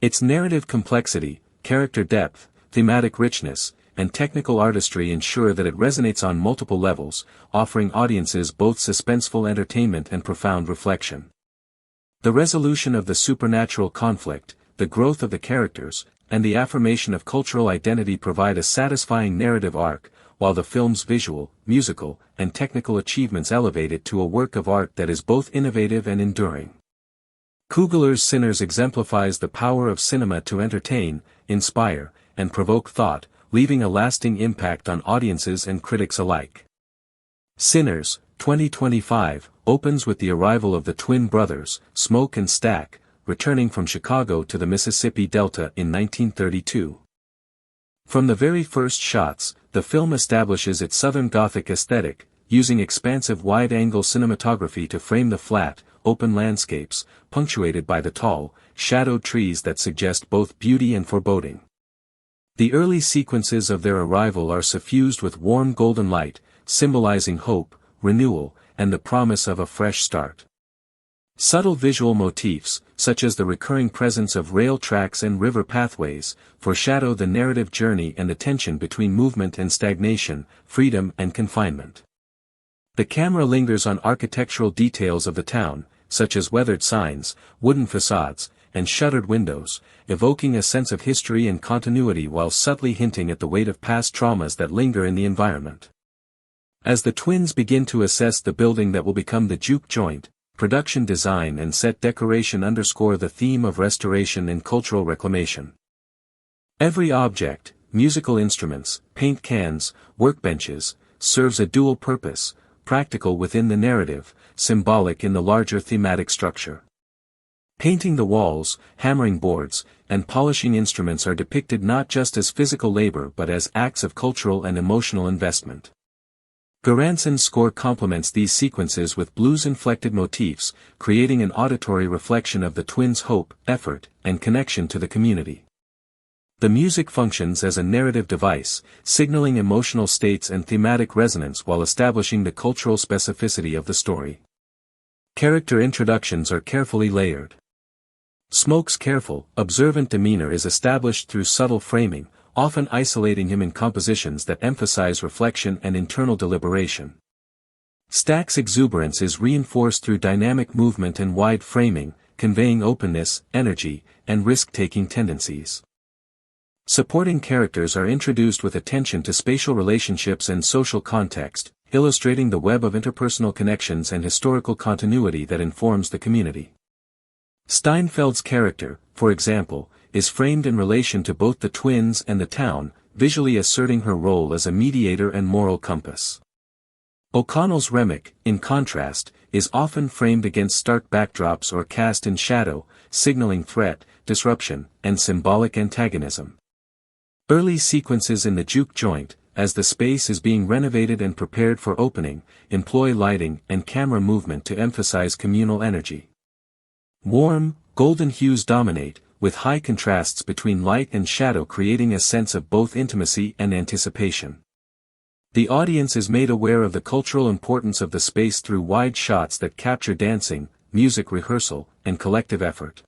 Its narrative complexity, character depth, thematic richness, and technical artistry ensure that it resonates on multiple levels, offering audiences both suspenseful entertainment and profound reflection. The resolution of the supernatural conflict, the growth of the characters, and the affirmation of cultural identity provide a satisfying narrative arc, while the film's visual, musical, and technical achievements elevate it to a work of art that is both innovative and enduring. Coogler's Sinners exemplifies the power of cinema to entertain, inspire, and provoke thought, leaving a lasting impact on audiences and critics alike. Sinners, 2025, opens with the arrival of the twin brothers, Smoke and Stack, returning from Chicago to the Mississippi Delta in 1932. From the very first shots, the film establishes its Southern Gothic aesthetic, using expansive wide-angle cinematography to frame the flat, open landscapes, punctuated by the tall, shadowed trees that suggest both beauty and foreboding. The early sequences of their arrival are suffused with warm golden light, symbolizing hope, renewal, and the promise of a fresh start. Subtle visual motifs, such as the recurring presence of rail tracks and river pathways, foreshadow the narrative journey and the tension between movement and stagnation, freedom and confinement. The camera lingers on architectural details of the town, such as weathered signs, wooden facades, and shuttered windows, evoking a sense of history and continuity while subtly hinting at the weight of past traumas that linger in the environment. As the twins begin to assess the building that will become the juke joint, production design and set decoration underscore the theme of restoration and cultural reclamation. Every object, musical instruments, paint cans, workbenches, serves a dual purpose, practical within the narrative, symbolic in the larger thematic structure. Painting the walls, hammering boards, and polishing instruments are depicted not just as physical labor but as acts of cultural and emotional investment. Göransson's score complements these sequences with blues-inflected motifs, creating an auditory reflection of the twins' hope, effort, and connection to the community. The music functions as a narrative device, signaling emotional states and thematic resonance while establishing the cultural specificity of the story. Character introductions are carefully layered. Smoke's careful, observant demeanor is established through subtle framing, often isolating him in compositions that emphasize reflection and internal deliberation. Stack's exuberance is reinforced through dynamic movement and wide framing, conveying openness, energy, and risk-taking tendencies. Supporting characters are introduced with attention to spatial relationships and social context, illustrating the web of interpersonal connections and historical continuity that informs the community. Steinfeld's character, for example, is framed in relation to both the twins and the town, visually asserting her role as a mediator and moral compass. O'Connell's Remick, in contrast, is often framed against stark backdrops or cast in shadow, signaling threat, disruption, and symbolic antagonism. Early sequences in the juke joint, as the space is being renovated and prepared for opening, employ lighting and camera movement to emphasize communal energy. Warm, golden hues dominate, with high contrasts between light and shadow creating a sense of both intimacy and anticipation. The audience is made aware of the cultural importance of the space through wide shots that capture dancing, music rehearsal, and collective effort.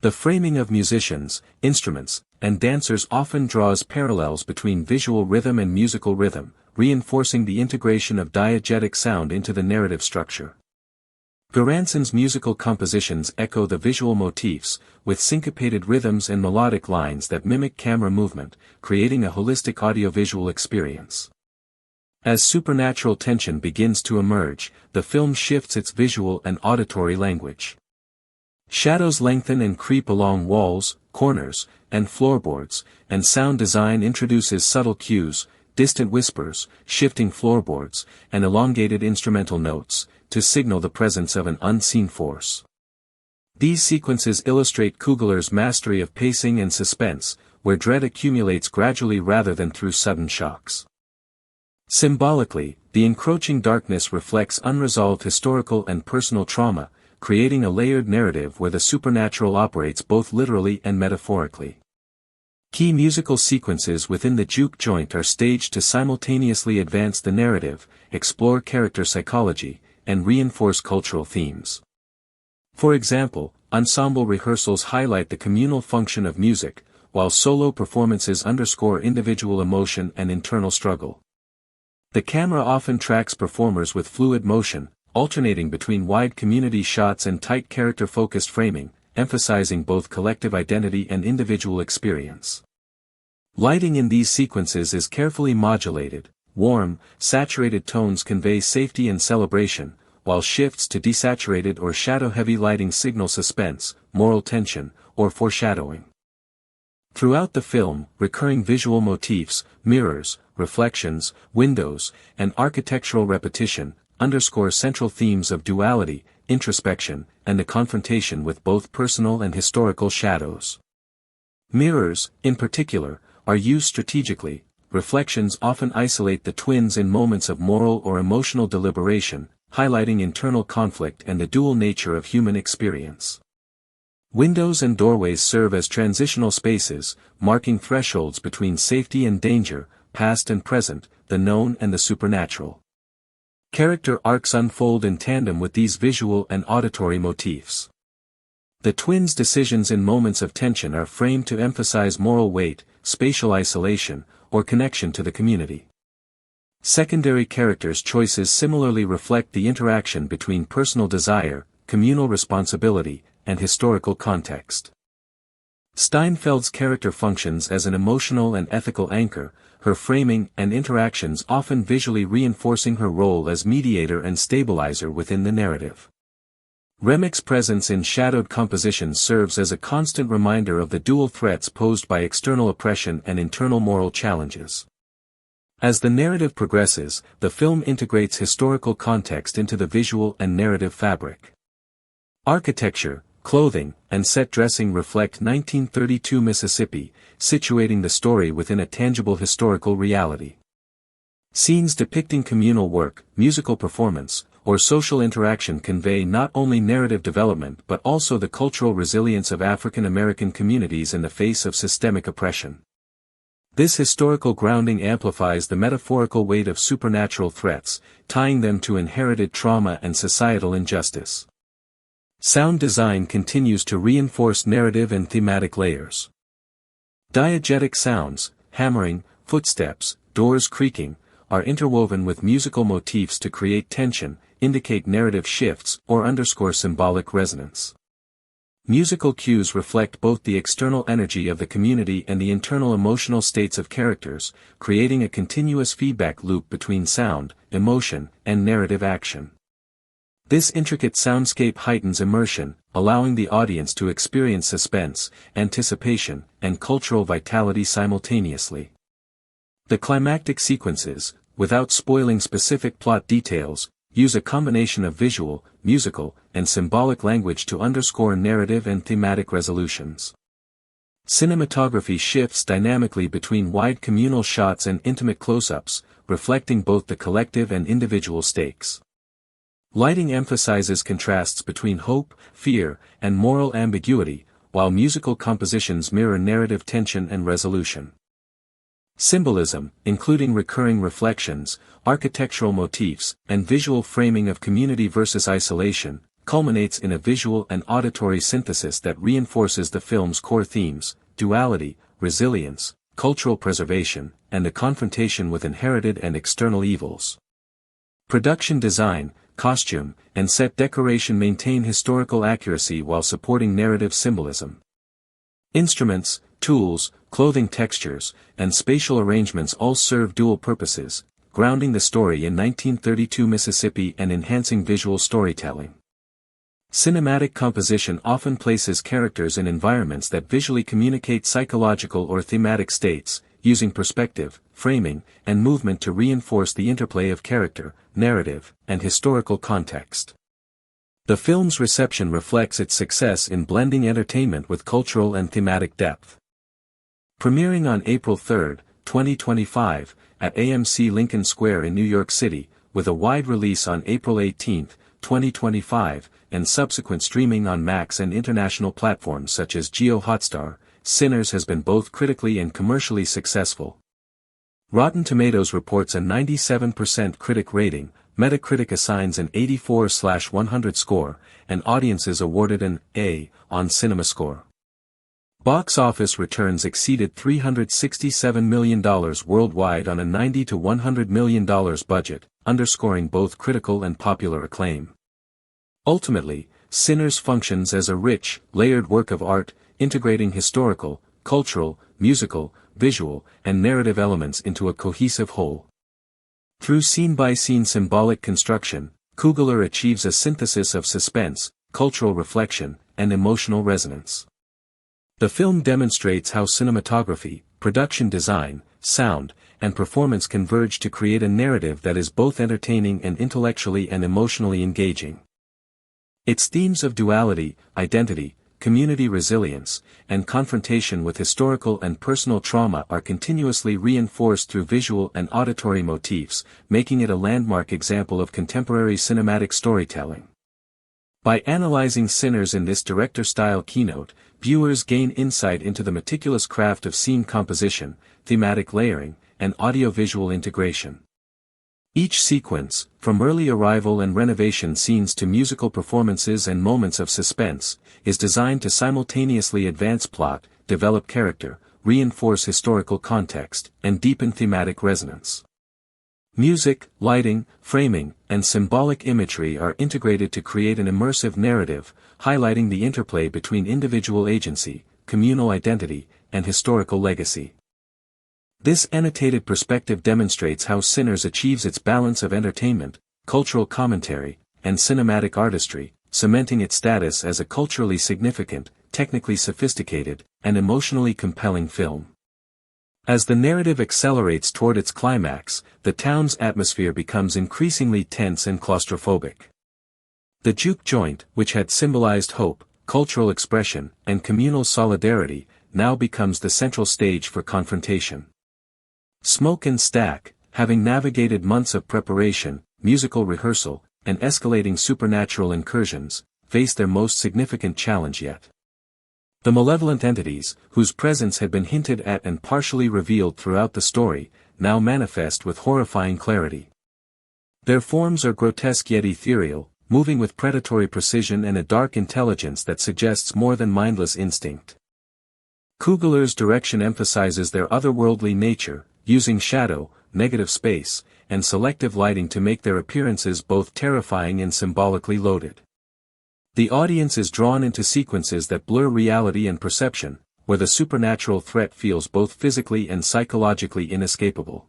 The framing of musicians, instruments, and dancers often draws parallels between visual rhythm and musical rhythm, reinforcing the integration of diegetic sound into the narrative structure. Göransson's musical compositions echo the visual motifs, with syncopated rhythms and melodic lines that mimic camera movement, creating a holistic audiovisual experience. As supernatural tension begins to emerge, the film shifts its visual and auditory language. Shadows lengthen and creep along walls, corners, and floorboards, and sound design introduces subtle cues, distant whispers, shifting floorboards, and elongated instrumental notes, to signal the presence of an unseen force. These sequences illustrate Coogler's mastery of pacing and suspense, where dread accumulates gradually rather than through sudden shocks. Symbolically, the encroaching darkness reflects unresolved historical and personal trauma, creating a layered narrative where the supernatural operates both literally and metaphorically. Key musical sequences within the juke joint are staged to simultaneously advance the narrative, explore character psychology, and reinforce cultural themes. For example, ensemble rehearsals highlight the communal function of music, while solo performances underscore individual emotion and internal struggle. The camera often tracks performers with fluid motion, alternating between wide community shots and tight character-focused framing, emphasizing both collective identity and individual experience. Lighting in these sequences is carefully modulated. Warm, saturated tones convey safety and celebration, while shifts to desaturated or shadow-heavy lighting signal suspense, moral tension, or foreshadowing. Throughout the film, recurring visual motifs, mirrors, reflections, windows, and architectural repetition, underscore central themes of duality, introspection, and the confrontation with both personal and historical shadows. Mirrors, in particular, are used strategically. Reflections often isolate the twins in moments of moral or emotional deliberation, highlighting internal conflict and the dual nature of human experience. Windows and doorways serve as transitional spaces, marking thresholds between safety and danger, past and present, the known and the supernatural. Character arcs unfold in tandem with these visual and auditory motifs. The twins' decisions in moments of tension are framed to emphasize moral weight, spatial isolation, or connection to the community. Secondary characters' choices similarly reflect the interaction between personal desire, communal responsibility, and historical context. Steinfeld's character functions as an emotional and ethical anchor, her framing and interactions often visually reinforcing her role as mediator and stabilizer within the narrative. Remick's presence in shadowed compositions serves as a constant reminder of the dual threats posed by external oppression and internal moral challenges. As the narrative progresses, the film integrates historical context into the visual and narrative fabric. Architecture, clothing, and set dressing reflect 1932 Mississippi, situating the story within a tangible historical reality. Scenes depicting communal work, musical performance, or social interaction convey not only narrative development but also the cultural resilience of African American communities in the face of systemic oppression. This historical grounding amplifies the metaphorical weight of supernatural threats, tying them to inherited trauma and societal injustice. Sound design continues to reinforce narrative and thematic layers. Diegetic sounds, hammering, footsteps, doors creaking, are interwoven with musical motifs to create tension, indicate narrative shifts, or underscore symbolic resonance. Musical cues reflect both the external energy of the community and the internal emotional states of characters, creating a continuous feedback loop between sound, emotion, and narrative action. This intricate soundscape heightens immersion, allowing the audience to experience suspense, anticipation, and cultural vitality simultaneously. The climactic sequences, without spoiling specific plot details, use a combination of visual, musical, and symbolic language to underscore narrative and thematic resolutions. Cinematography shifts dynamically between wide communal shots and intimate close-ups, reflecting both the collective and individual stakes. Lighting emphasizes contrasts between hope, fear, and moral ambiguity, while musical compositions mirror narrative tension and resolution. Symbolism, including recurring reflections, architectural motifs, and visual framing of community versus isolation, culminates in a visual and auditory synthesis that reinforces the film's core themes: duality, resilience, cultural preservation, and the confrontation with inherited and external evils. Production design, costume, and set decoration maintain historical accuracy while supporting narrative symbolism. Instruments, tools, clothing textures, and spatial arrangements all serve dual purposes, grounding the story in 1932 Mississippi and enhancing visual storytelling. Cinematic composition often places characters in environments that visually communicate psychological or thematic states, using perspective, framing, and movement to reinforce the interplay of character, narrative, and historical context. The film's reception reflects its success in blending entertainment with cultural and thematic depth. Premiering on April 3, 2025, at AMC Lincoln Square in New York City, with a wide release on April 18, 2025, and subsequent streaming on Max and international platforms such as Geo Hotstar, Sinners has been both critically and commercially successful. Rotten Tomatoes reports a 97% critic rating, Metacritic assigns an 84/100 score, and audiences awarded an A on CinemaScore. Box office returns exceeded $367 million worldwide on a $90 to $100 million budget, underscoring both critical and popular acclaim. Ultimately, Sinners functions as a rich, layered work of art, integrating historical, cultural, musical, visual, and narrative elements into a cohesive whole. Through scene-by-scene symbolic construction, Coogler achieves a synthesis of suspense, cultural reflection, and emotional resonance. The film demonstrates how cinematography, production design, sound, and performance converge to create a narrative that is both entertaining and intellectually and emotionally engaging. Its themes of duality, identity, community resilience, and confrontation with historical and personal trauma are continuously reinforced through visual and auditory motifs, making it a landmark example of contemporary cinematic storytelling. By analyzing Sinners in this director-style keynote, viewers gain insight into the meticulous craft of scene composition, thematic layering, and audiovisual integration. Each sequence, from early arrival and renovation scenes to musical performances and moments of suspense, is designed to simultaneously advance plot, develop character, reinforce historical context, and deepen thematic resonance. Music, lighting, framing, and symbolic imagery are integrated to create an immersive narrative, highlighting the interplay between individual agency, communal identity, and historical legacy. This annotated perspective demonstrates how Sinners achieves its balance of entertainment, cultural commentary, and cinematic artistry, cementing its status as a culturally significant, technically sophisticated, and emotionally compelling film. As the narrative accelerates toward its climax, the town's atmosphere becomes increasingly tense and claustrophobic. The juke joint, which had symbolized hope, cultural expression, and communal solidarity, now becomes the central stage for confrontation. Smoke and Stack, having navigated months of preparation, musical rehearsal, and escalating supernatural incursions, face their most significant challenge yet. The malevolent entities, whose presence had been hinted at and partially revealed throughout the story, now manifest with horrifying clarity. Their forms are grotesque yet ethereal, moving with predatory precision and a dark intelligence that suggests more than mindless instinct. Coogler's direction emphasizes their otherworldly nature, using shadow, negative space, and selective lighting to make their appearances both terrifying and symbolically loaded. The audience is drawn into sequences that blur reality and perception, where the supernatural threat feels both physically and psychologically inescapable.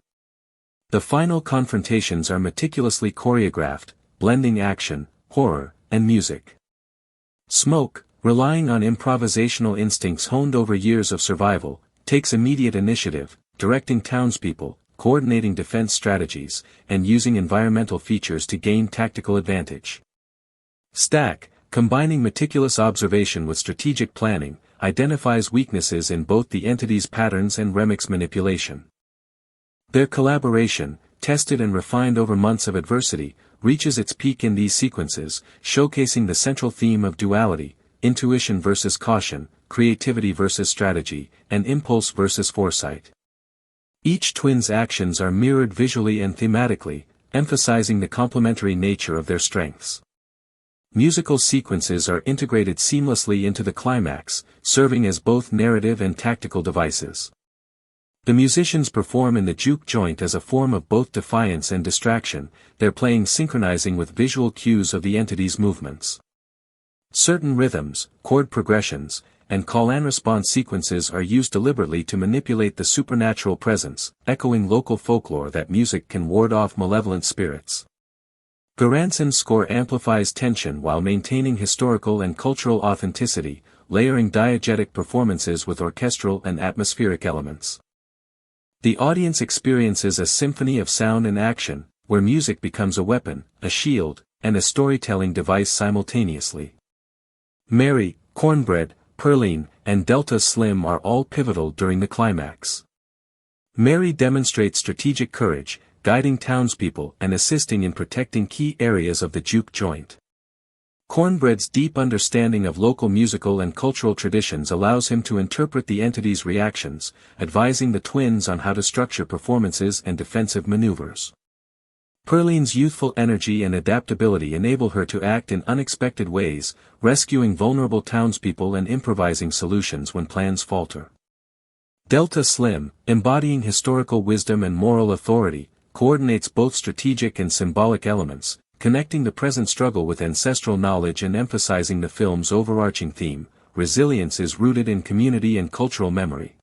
The final confrontations are meticulously choreographed, blending action, horror, and music. Smoke, relying on improvisational instincts honed over years of survival, takes immediate initiative, directing townspeople, coordinating defense strategies, and using environmental features to gain tactical advantage. Stack, combining meticulous observation with strategic planning, identifies weaknesses in both the entity's patterns and Remic's manipulation. Their collaboration, tested and refined over months of adversity, reaches its peak in these sequences, showcasing the central theme of duality, intuition versus caution, creativity versus strategy, and impulse versus foresight. Each twin's actions are mirrored visually and thematically, emphasizing the complementary nature of their strengths. Musical sequences are integrated seamlessly into the climax, serving as both narrative and tactical devices. The musicians perform in the juke joint as a form of both defiance and distraction, their playing synchronizing with visual cues of the entity's movements. Certain rhythms, chord progressions, and call-and-response sequences are used deliberately to manipulate the supernatural presence, echoing local folklore that music can ward off malevolent spirits. Göransson's score amplifies tension while maintaining historical and cultural authenticity, layering diegetic performances with orchestral and atmospheric elements. The audience experiences a symphony of sound and action, where music becomes a weapon, a shield, and a storytelling device simultaneously. Mary, Cornbread, Perline, and Delta Slim are all pivotal during the climax. Mary demonstrates strategic courage, guiding townspeople and assisting in protecting key areas of the juke joint. Cornbread's deep understanding of local musical and cultural traditions allows him to interpret the entity's reactions, advising the twins on how to structure performances and defensive maneuvers. Perline's youthful energy and adaptability enable her to act in unexpected ways, rescuing vulnerable townspeople and improvising solutions when plans falter. Delta Slim, embodying historical wisdom and moral authority, coordinates both strategic and symbolic elements, connecting the present struggle with ancestral knowledge and emphasizing the film's overarching theme: resilience is rooted in community and cultural memory.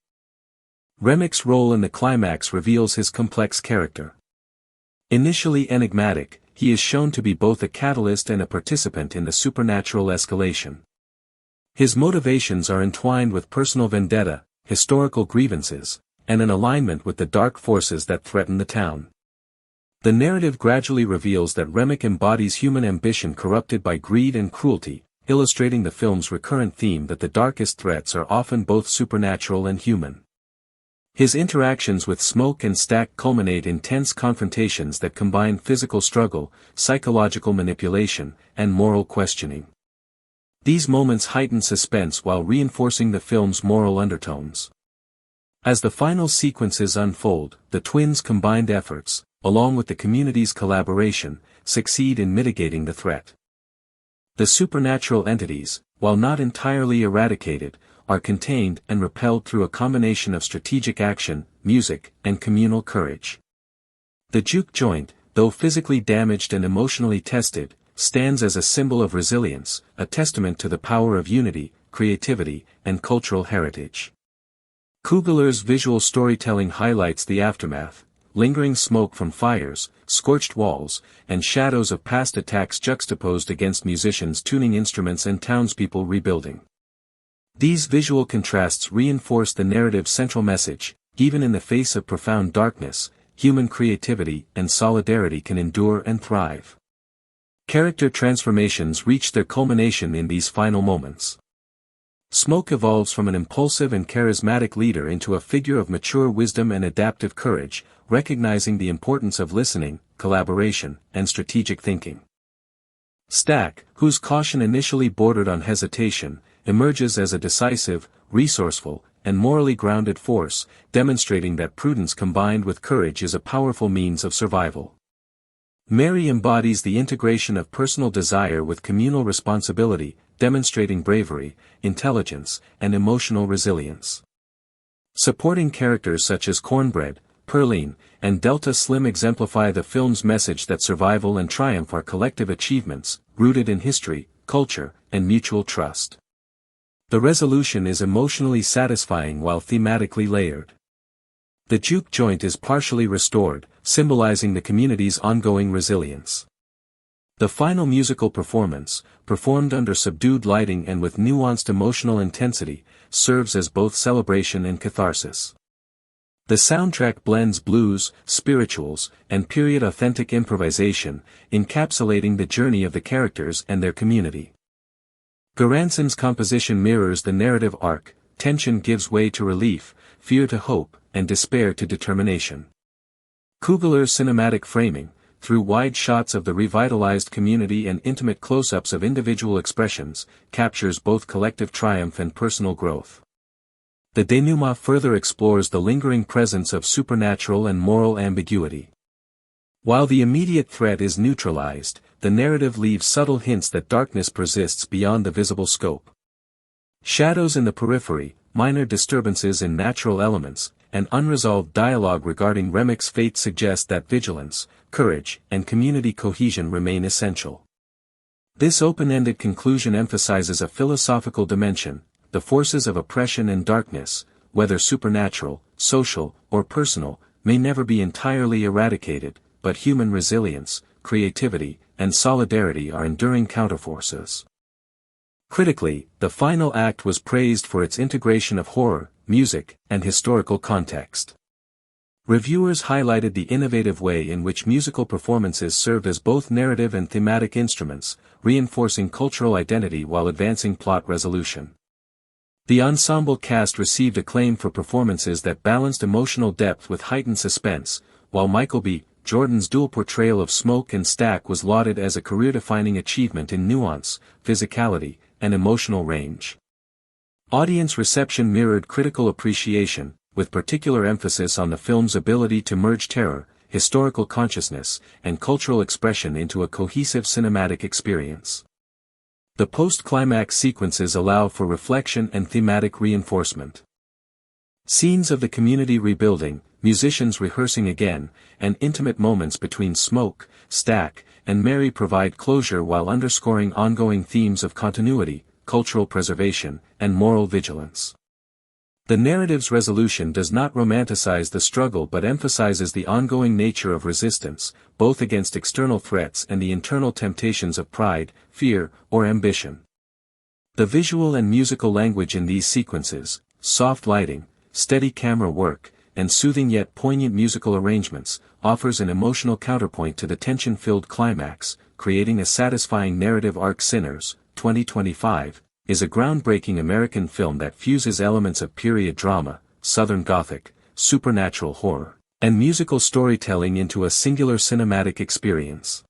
Remic's role in the climax reveals his complex character. Initially enigmatic, he is shown to be both a catalyst and a participant in the supernatural escalation. His motivations are entwined with personal vendetta, historical grievances, and an alignment with the dark forces that threaten the town. The narrative gradually reveals that Remick embodies human ambition corrupted by greed and cruelty, illustrating the film's recurrent theme that the darkest threats are often both supernatural and human. His interactions with Smoke and Stack culminate in tense confrontations that combine physical struggle, psychological manipulation, and moral questioning. These moments heighten suspense while reinforcing the film's moral undertones. As the final sequences unfold, the twins' combined efforts, along with the community's collaboration, succeed in mitigating the threat. The supernatural entities, while not entirely eradicated, are contained and repelled through a combination of strategic action, music, and communal courage. The juke joint, though physically damaged and emotionally tested, stands as a symbol of resilience, a testament to the power of unity, creativity, and cultural heritage. Coogler's visual storytelling highlights the aftermath, lingering smoke from fires, scorched walls, and shadows of past attacks juxtaposed against musicians tuning instruments and townspeople rebuilding. These visual contrasts reinforce the narrative's central message: even in the face of profound darkness, human creativity and solidarity can endure and thrive. Character transformations reach their culmination in these final moments. Smoke evolves from an impulsive and charismatic leader into a figure of mature wisdom and adaptive courage, recognizing the importance of listening, collaboration, and strategic thinking. Stack, whose caution initially bordered on hesitation, emerges as a decisive, resourceful, and morally grounded force, demonstrating that prudence combined with courage is a powerful means of survival. Mary embodies the integration of personal desire with communal responsibility, demonstrating bravery, intelligence, and emotional resilience. Supporting characters such as Cornbread, Pearline, and Delta Slim exemplify the film's message that survival and triumph are collective achievements, rooted in history, culture, and mutual trust. The resolution is emotionally satisfying while thematically layered. The juke joint is partially restored, symbolizing the community's ongoing resilience. The final musical performance, performed under subdued lighting and with nuanced emotional intensity, serves as both celebration and catharsis. The soundtrack blends blues, spirituals, and period-authentic improvisation, encapsulating the journey of the characters and their community. Göransson's composition mirrors the narrative arc: tension gives way to relief, fear to hope, and despair to determination. Coogler's cinematic framing, through wide shots of the revitalized community and intimate close-ups of individual expressions, captures both collective triumph and personal growth. The denouement further explores the lingering presence of supernatural and moral ambiguity. While the immediate threat is neutralized, the narrative leaves subtle hints that darkness persists beyond the visible scope. Shadows in the periphery, minor disturbances in natural elements, and unresolved dialogue regarding Remek's fate suggest that vigilance, courage, and community cohesion remain essential. This open-ended conclusion emphasizes a philosophical dimension: the forces of oppression and darkness, whether supernatural, social, or personal, may never be entirely eradicated, but human resilience, creativity, and solidarity are enduring counterforces. Critically, the final act was praised for its integration of horror, music, and historical context. Reviewers highlighted the innovative way in which musical performances served as both narrative and thematic instruments, reinforcing cultural identity while advancing plot resolution. The ensemble cast received acclaim for performances that balanced emotional depth with heightened suspense, while Michael B. Jordan's dual portrayal of Smoke and Stack was lauded as a career-defining achievement in nuance, physicality, and emotional range. Audience reception mirrored critical appreciation, with particular emphasis on the film's ability to merge terror, historical consciousness, and cultural expression into a cohesive cinematic experience. The post-climax sequences allow for reflection and thematic reinforcement. Scenes of the community rebuilding, musicians rehearsing again, and intimate moments between Smoke, Stack, and Mary provide closure while underscoring ongoing themes of continuity, cultural preservation, and moral vigilance. The narrative's resolution does not romanticize the struggle but emphasizes the ongoing nature of resistance, both against external threats and the internal temptations of pride, fear, or ambition. The visual and musical language in these sequences, soft lighting, steady camera work, and soothing yet poignant musical arrangements, offers an emotional counterpoint to the tension-filled climax, creating a satisfying narrative arc. Sinners, 2025, is a groundbreaking American film that fuses elements of period drama, Southern Gothic, supernatural horror, and musical storytelling into a singular cinematic experience.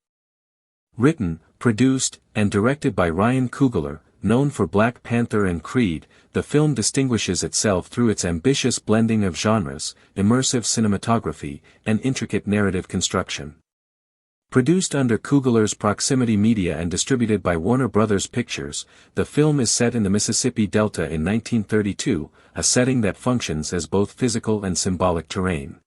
Written, produced, and directed by Ryan Coogler, known for Black Panther and Creed, the film distinguishes itself through its ambitious blending of genres, immersive cinematography, and intricate narrative construction. Produced under Coogler's Proximity Media and distributed by Warner Bros. Pictures, the film is set in the Mississippi Delta in 1932, a setting that functions as both physical and symbolic terrain.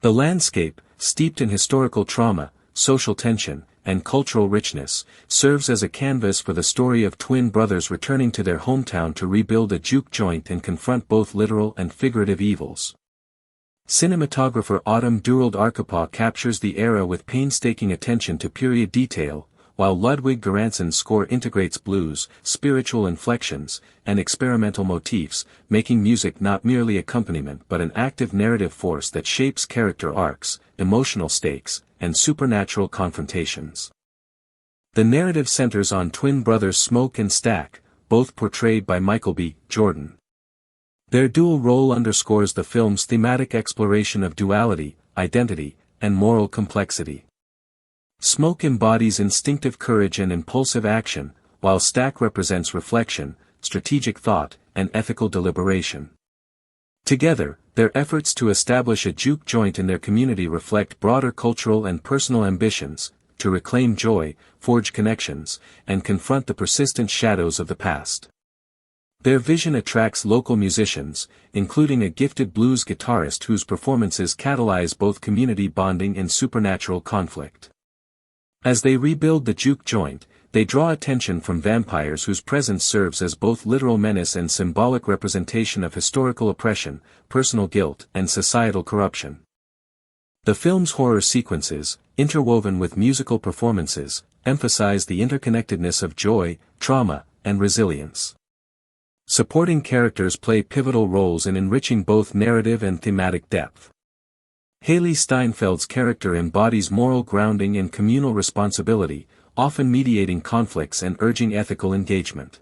The landscape, steeped in historical trauma, social tension, and cultural richness, serves as a canvas for the story of twin brothers returning to their hometown to rebuild a juke joint and confront both literal and figurative evils. Cinematographer Autumn Durald Arkapaw captures the era with painstaking attention to period detail, while Ludwig Göransson's score integrates blues, spiritual inflections, and experimental motifs, making music not merely accompaniment but an active narrative force that shapes character arcs, emotional stakes, and supernatural confrontations. The narrative centers on twin brothers Smoke and Stack, both portrayed by Michael B. Jordan. Their dual role underscores the film's thematic exploration of duality, identity, and moral complexity. Smoke embodies instinctive courage and impulsive action, while Stack represents reflection, strategic thought, and ethical deliberation. Together, their efforts to establish a juke joint in their community reflect broader cultural and personal ambitions, to reclaim joy, forge connections, and confront the persistent shadows of the past. Their vision attracts local musicians, including a gifted blues guitarist whose performances catalyze both community bonding and supernatural conflict. As they rebuild the juke joint, they draw attention from vampires whose presence serves as both literal menace and symbolic representation of historical oppression, personal guilt, and societal corruption. The film's horror sequences, interwoven with musical performances, emphasize the interconnectedness of joy, trauma, and resilience. Supporting characters play pivotal roles in enriching both narrative and thematic depth. Haley Steinfeld's character embodies moral grounding and communal responsibility, often mediating conflicts and urging ethical engagement.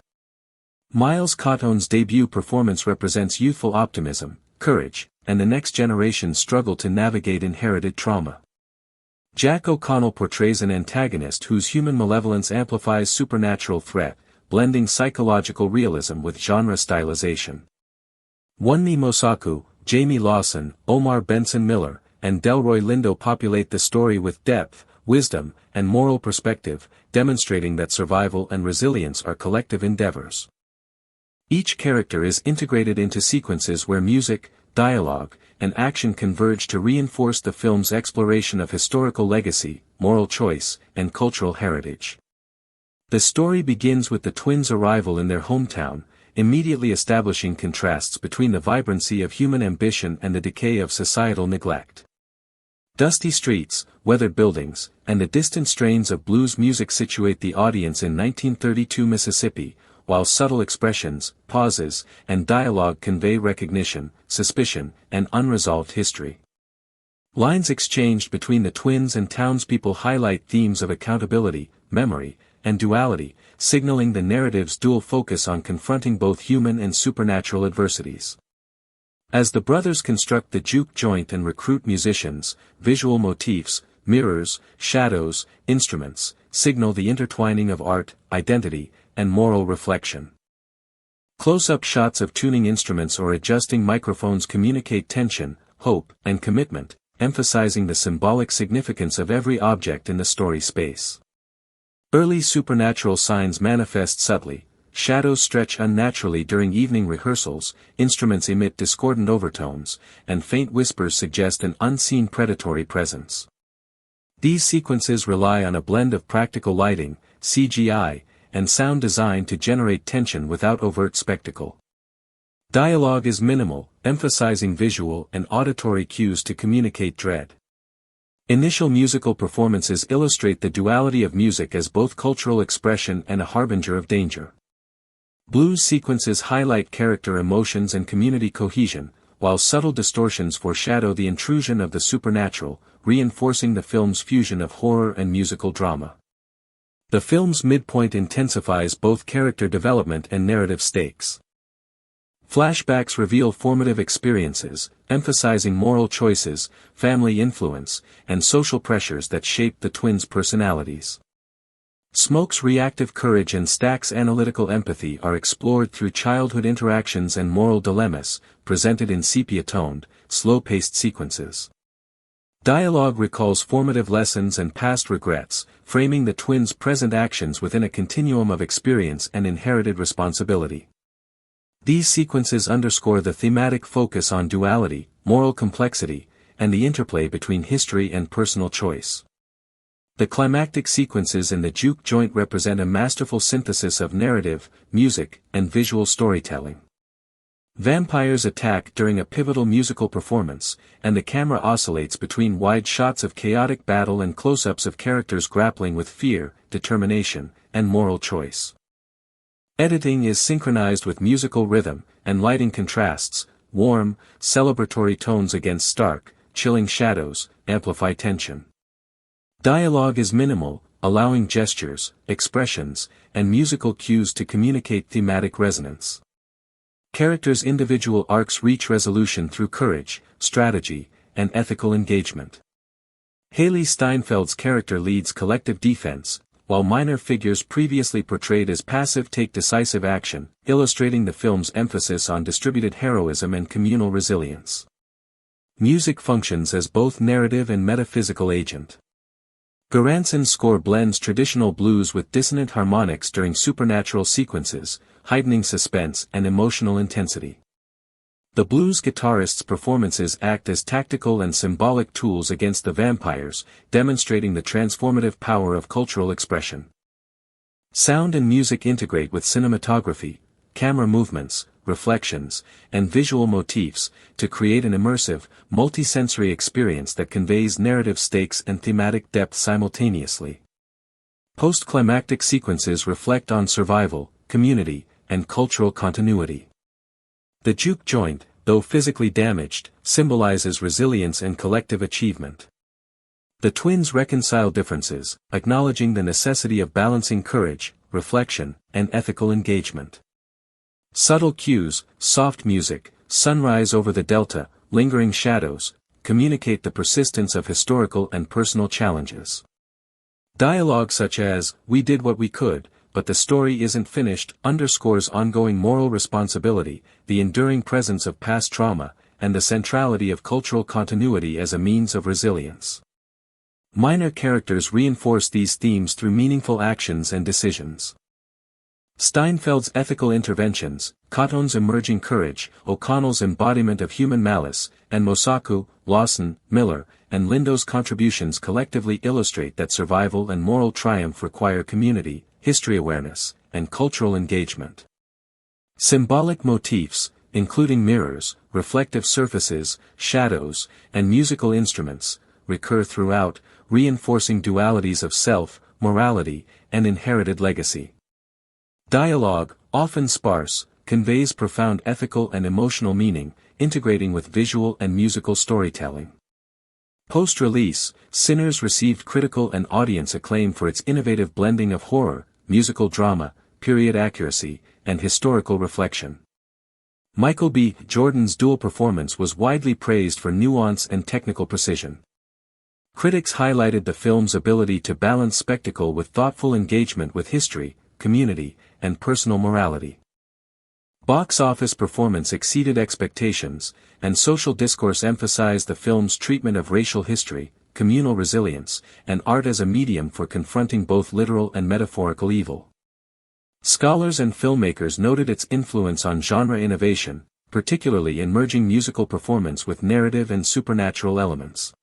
Miles Cottone's debut performance represents youthful optimism, courage, and the next generation's struggle to navigate inherited trauma. Jack O'Connell portrays an antagonist whose human malevolence amplifies supernatural threat, blending psychological realism with genre stylization. Wunmi Mosaku, Jamie Lawson, Omar Benson Miller, and Delroy Lindo populate the story with depth, wisdom, and moral perspective, demonstrating that survival and resilience are collective endeavors. Each character is integrated into sequences where music, dialogue, and action converge to reinforce the film's exploration of historical legacy, moral choice, and cultural heritage. The story begins with the twins' arrival in their hometown, immediately establishing contrasts between the vibrancy of human ambition and the decay of societal neglect. Dusty streets, weathered buildings, and the distant strains of blues music situate the audience in 1932 Mississippi, while subtle expressions, pauses, and dialogue convey recognition, suspicion, and unresolved history. Lines exchanged between the twins and townspeople highlight themes of accountability, memory, and duality, signaling the narrative's dual focus on confronting both human and supernatural adversities. As the brothers construct the juke joint and recruit musicians, visual motifs, mirrors, shadows, instruments, signal the intertwining of art, identity, and moral reflection. Close-up shots of tuning instruments or adjusting microphones communicate tension, hope, and commitment, emphasizing the symbolic significance of every object in the story space. Early supernatural signs manifest subtly, shadows stretch unnaturally during evening rehearsals, instruments emit discordant overtones, and faint whispers suggest an unseen predatory presence. These sequences rely on a blend of practical lighting, CGI, and sound design to generate tension without overt spectacle. Dialogue is minimal, emphasizing visual and auditory cues to communicate dread. Initial musical performances illustrate the duality of music as both cultural expression and a harbinger of danger. Blues sequences highlight character emotions and community cohesion, while subtle distortions foreshadow the intrusion of the supernatural, reinforcing the film's fusion of horror and musical drama. The film's midpoint intensifies both character development and narrative stakes. Flashbacks reveal formative experiences, emphasizing moral choices, family influence, and social pressures that shape the twins' personalities. Smoke's reactive courage and Stack's analytical empathy are explored through childhood interactions and moral dilemmas, presented in sepia-toned, slow-paced sequences. Dialogue recalls formative lessons and past regrets, framing the twins' present actions within a continuum of experience and inherited responsibility. These sequences underscore the thematic focus on duality, moral complexity, and the interplay between history and personal choice. The climactic sequences in the juke joint represent a masterful synthesis of narrative, music, and visual storytelling. Vampires attack during a pivotal musical performance, and the camera oscillates between wide shots of chaotic battle and close-ups of characters grappling with fear, determination, and moral choice. Editing is synchronized with musical rhythm, and lighting contrasts, warm, celebratory tones against stark, chilling shadows, amplify tension. Dialogue is minimal, allowing gestures, expressions, and musical cues to communicate thematic resonance. Characters' individual arcs reach resolution through courage, strategy, and ethical engagement. Haley Steinfeld's character leads collective defense, while minor figures previously portrayed as passive take decisive action, illustrating the film's emphasis on distributed heroism and communal resilience. Music functions as both narrative and metaphysical agent. Göransson's score blends traditional blues with dissonant harmonics during supernatural sequences, heightening suspense and emotional intensity. The blues guitarist's performances act as tactical and symbolic tools against the vampires, demonstrating the transformative power of cultural expression. Sound and music integrate with cinematography, camera movements, reflections, and visual motifs, to create an immersive, multisensory experience that conveys narrative stakes and thematic depth simultaneously. Post-climactic sequences reflect on survival, community, and cultural continuity. The juke joint, though physically damaged, symbolizes resilience and collective achievement. The twins reconcile differences, acknowledging the necessity of balancing courage, reflection, and ethical engagement. Subtle cues, soft music, sunrise over the delta, lingering shadows, communicate the persistence of historical and personal challenges. Dialogue such as, "We did what we could, but the story isn't finished," underscores ongoing moral responsibility, the enduring presence of past trauma, and the centrality of cultural continuity as a means of resilience. Minor characters reinforce these themes through meaningful actions and decisions. Steinfeld's ethical interventions, Cotton's emerging courage, O'Connell's embodiment of human malice, and Mosaku, Lawson, Miller, and Lindo's contributions collectively illustrate that survival and moral triumph require community, history awareness, and cultural engagement. Symbolic motifs, including mirrors, reflective surfaces, shadows, and musical instruments, recur throughout, reinforcing dualities of self, morality, and inherited legacy. Dialogue, often sparse, conveys profound ethical and emotional meaning, integrating with visual and musical storytelling. Post-release, Sinners received critical and audience acclaim for its innovative blending of horror, musical drama, period accuracy, and historical reflection. Michael B. Jordan's dual performance was widely praised for nuance and technical precision. Critics highlighted the film's ability to balance spectacle with thoughtful engagement with history, community, and personal morality. Box office performance exceeded expectations, and social discourse emphasized the film's treatment of racial history, communal resilience, and art as a medium for confronting both literal and metaphorical evil. Scholars and filmmakers noted its influence on genre innovation, particularly in merging musical performance with narrative and supernatural elements.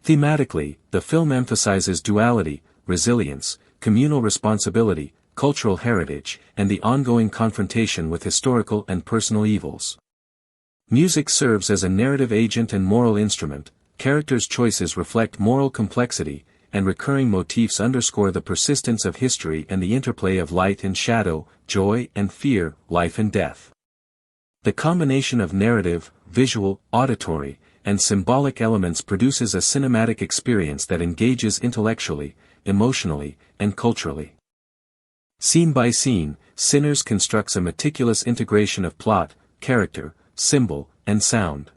Thematically, the film emphasizes duality, resilience, communal responsibility, cultural heritage, and the ongoing confrontation with historical and personal evils. Music serves as a narrative agent and moral instrument, characters' choices reflect moral complexity, and recurring motifs underscore the persistence of history and the interplay of light and shadow, joy and fear, life and death. The combination of narrative, visual, auditory, and symbolic elements produces a cinematic experience that engages intellectually, emotionally, and culturally. Scene by scene, Sinners constructs a meticulous integration of plot, character, symbol, and sound.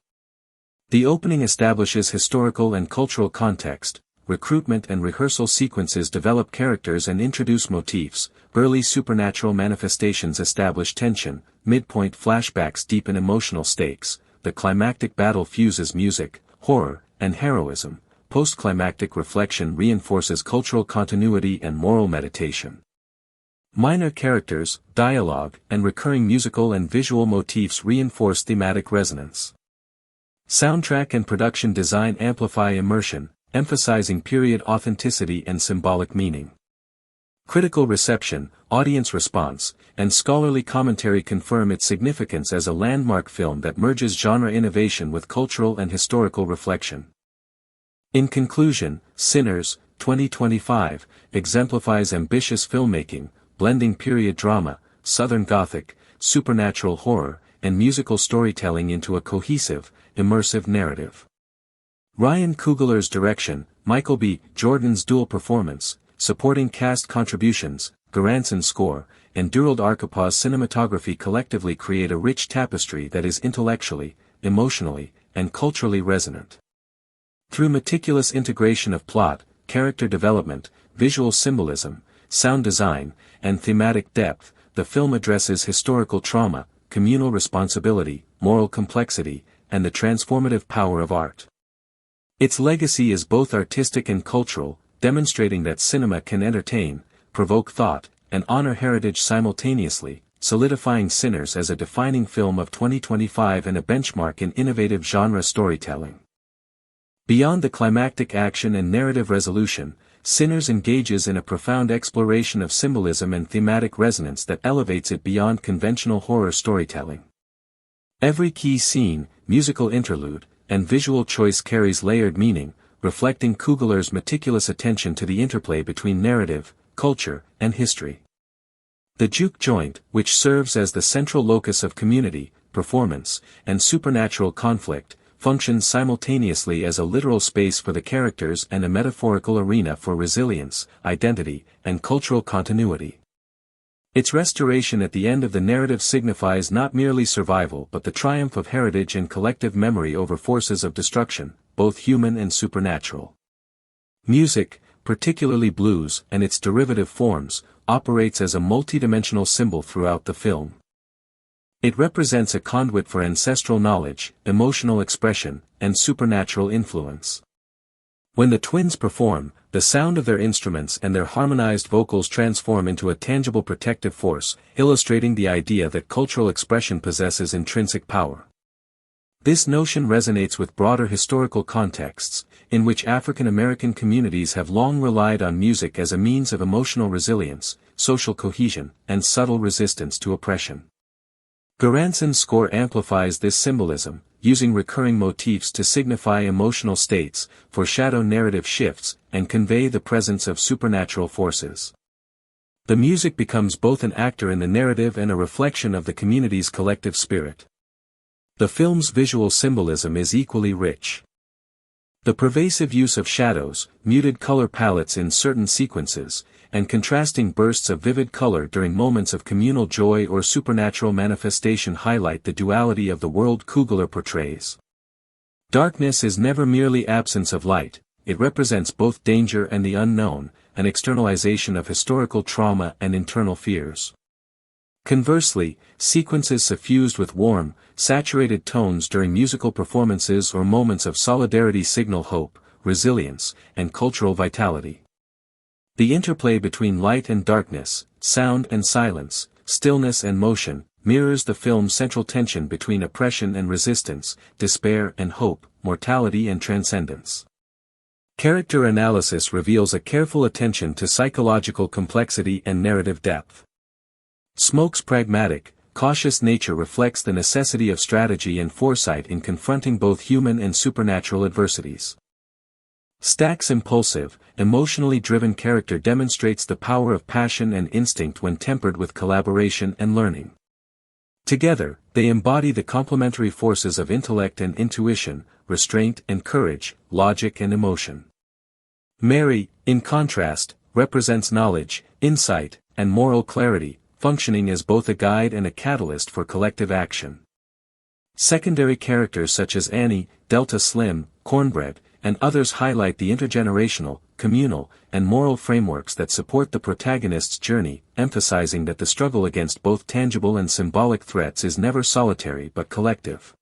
The opening establishes historical and cultural context, recruitment and rehearsal sequences develop characters and introduce motifs, early supernatural manifestations establish tension, midpoint flashbacks deepen emotional stakes, the climactic battle fuses music, horror, and heroism, post-climactic reflection reinforces cultural continuity and moral meditation. Minor characters, dialogue, and recurring musical and visual motifs reinforce thematic resonance. Soundtrack and production design amplify immersion, emphasizing period authenticity and symbolic meaning. Critical reception, audience response, and scholarly commentary confirm its significance as a landmark film that merges genre innovation with cultural and historical reflection. In conclusion, Sinners, 2025, exemplifies ambitious filmmaking, blending period drama, Southern Gothic, supernatural horror, and musical storytelling into a cohesive, immersive narrative. Ryan Coogler's direction, Michael B. Jordan's dual performance, supporting cast contributions, Göransson's score, and Durald Arkapau's cinematography collectively create a rich tapestry that is intellectually, emotionally, and culturally resonant. Through meticulous integration of plot, character development, visual symbolism, sound design, and thematic depth, the film addresses historical trauma, communal responsibility, moral complexity, and the transformative power of art. Its legacy is both artistic and cultural, demonstrating that cinema can entertain, provoke thought, and honor heritage simultaneously, solidifying Sinners as a defining film of 2025 and a benchmark in innovative genre storytelling. Beyond the climactic action and narrative resolution, Sinners engages in a profound exploration of symbolism and thematic resonance that elevates it beyond conventional horror storytelling. Every key scene, musical interlude, and visual choice carries layered meaning, reflecting Coogler's meticulous attention to the interplay between narrative, culture, and history. The juke joint, which serves as the central locus of community, performance, and supernatural conflict, functions simultaneously as a literal space for the characters and a metaphorical arena for resilience, identity, and cultural continuity. Its restoration at the end of the narrative signifies not merely survival but the triumph of heritage and collective memory over forces of destruction, both human and supernatural. Music, particularly blues and its derivative forms, operates as a multidimensional symbol throughout the film. It represents a conduit for ancestral knowledge, emotional expression, and supernatural influence. When the twins perform, the sound of their instruments and their harmonized vocals transform into a tangible protective force, illustrating the idea that cultural expression possesses intrinsic power. This notion resonates with broader historical contexts, in which African American communities have long relied on music as a means of emotional resilience, social cohesion, and subtle resistance to oppression. Göransson's score amplifies this symbolism, using recurring motifs to signify emotional states, foreshadow narrative shifts, and convey the presence of supernatural forces. The music becomes both an actor in the narrative and a reflection of the community's collective spirit. The film's visual symbolism is equally rich. The pervasive use of shadows, muted color palettes in certain sequences, and contrasting bursts of vivid color during moments of communal joy or supernatural manifestation highlight the duality of the world Coogler portrays. Darkness is never merely absence of light, it represents both danger and the unknown, an externalization of historical trauma and internal fears. Conversely, sequences suffused with warm, saturated tones during musical performances or moments of solidarity signal hope, resilience, and cultural vitality. The interplay between light and darkness, sound and silence, stillness and motion, mirrors the film's central tension between oppression and resistance, despair and hope, mortality and transcendence. Character analysis reveals a careful attention to psychological complexity and narrative depth. Smoke's pragmatic, cautious nature reflects the necessity of strategy and foresight in confronting both human and supernatural adversities. Stack's impulsive, emotionally driven character demonstrates the power of passion and instinct when tempered with collaboration and learning. Together, they embody the complementary forces of intellect and intuition, restraint and courage, logic and emotion. Mary, in contrast, represents knowledge, insight, and moral clarity, functioning as both a guide and a catalyst for collective action. Secondary characters such as Annie, Delta Slim, Cornbread, and others highlight the intergenerational, communal, and moral frameworks that support the protagonist's journey, emphasizing that the struggle against both tangible and symbolic threats is never solitary but collective.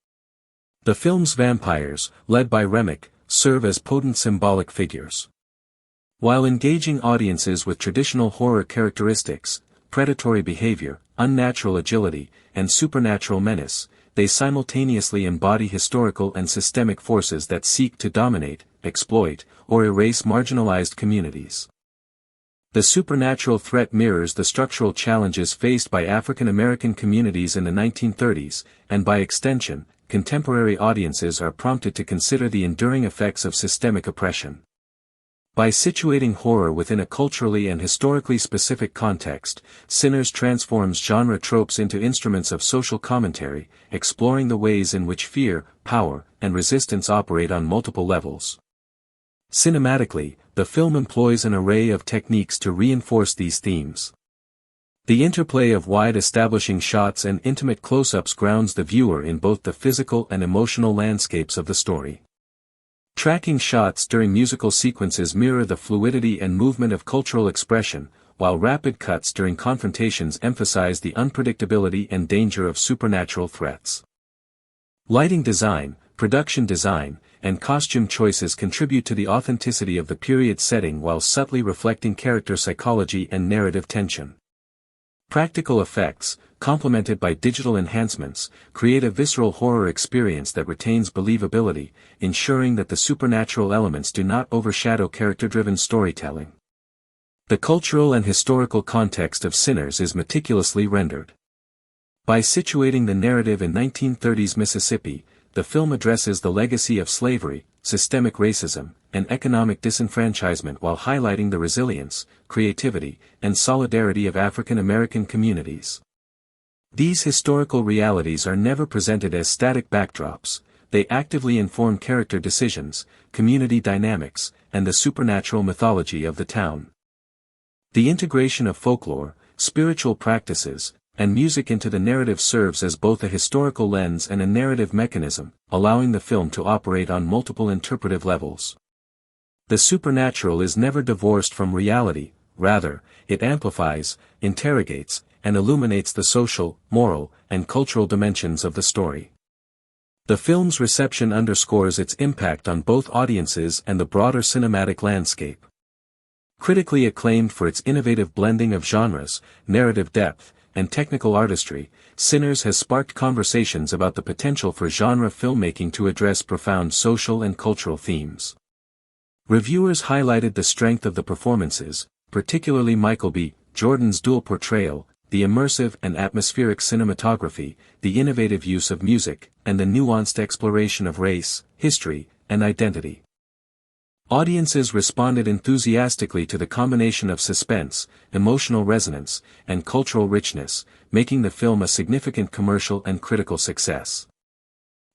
The film's vampires, led by Remick, serve as potent symbolic figures. While engaging audiences with traditional horror characteristics, predatory behavior, unnatural agility, and supernatural menace, they simultaneously embody historical and systemic forces that seek to dominate, exploit, or erase marginalized communities. The supernatural threat mirrors the structural challenges faced by African American communities in the 1930s, and by extension, contemporary audiences are prompted to consider the enduring effects of systemic oppression. By situating horror within a culturally and historically specific context, Sinners transforms genre tropes into instruments of social commentary, exploring the ways in which fear, power, and resistance operate on multiple levels. Cinematically, the film employs an array of techniques to reinforce these themes. The interplay of wide establishing shots and intimate close-ups grounds the viewer in both the physical and emotional landscapes of the story. Tracking shots during musical sequences mirror the fluidity and movement of cultural expression, while rapid cuts during confrontations emphasize the unpredictability and danger of supernatural threats. Lighting design, production design, and costume choices contribute to the authenticity of the period setting while subtly reflecting character psychology and narrative tension. Practical effects, complemented by digital enhancements, create a visceral horror experience that retains believability, ensuring that the supernatural elements do not overshadow character-driven storytelling. The cultural and historical context of Sinners is meticulously rendered. By situating the narrative in 1930s Mississippi, the film addresses the legacy of slavery, systemic racism, and economic disenfranchisement while highlighting the resilience, creativity, and solidarity of African American communities. These historical realities are never presented as static backdrops, they actively inform character decisions, community dynamics, and the supernatural mythology of the town. The integration of folklore, spiritual practices, and music into the narrative serves as both a historical lens and a narrative mechanism, allowing the film to operate on multiple interpretive levels. The supernatural is never divorced from reality, rather, it amplifies, interrogates, and illuminates the social, moral, and cultural dimensions of the story. The film's reception underscores its impact on both audiences and the broader cinematic landscape. Critically acclaimed for its innovative blending of genres, narrative depth, and technical artistry, Sinners has sparked conversations about the potential for genre filmmaking to address profound social and cultural themes. Reviewers highlighted the strength of the performances, particularly Michael B. Jordan's dual portrayal, the immersive and atmospheric cinematography, the innovative use of music, and the nuanced exploration of race, history, and identity. Audiences responded enthusiastically to the combination of suspense, emotional resonance, and cultural richness, making the film a significant commercial and critical success.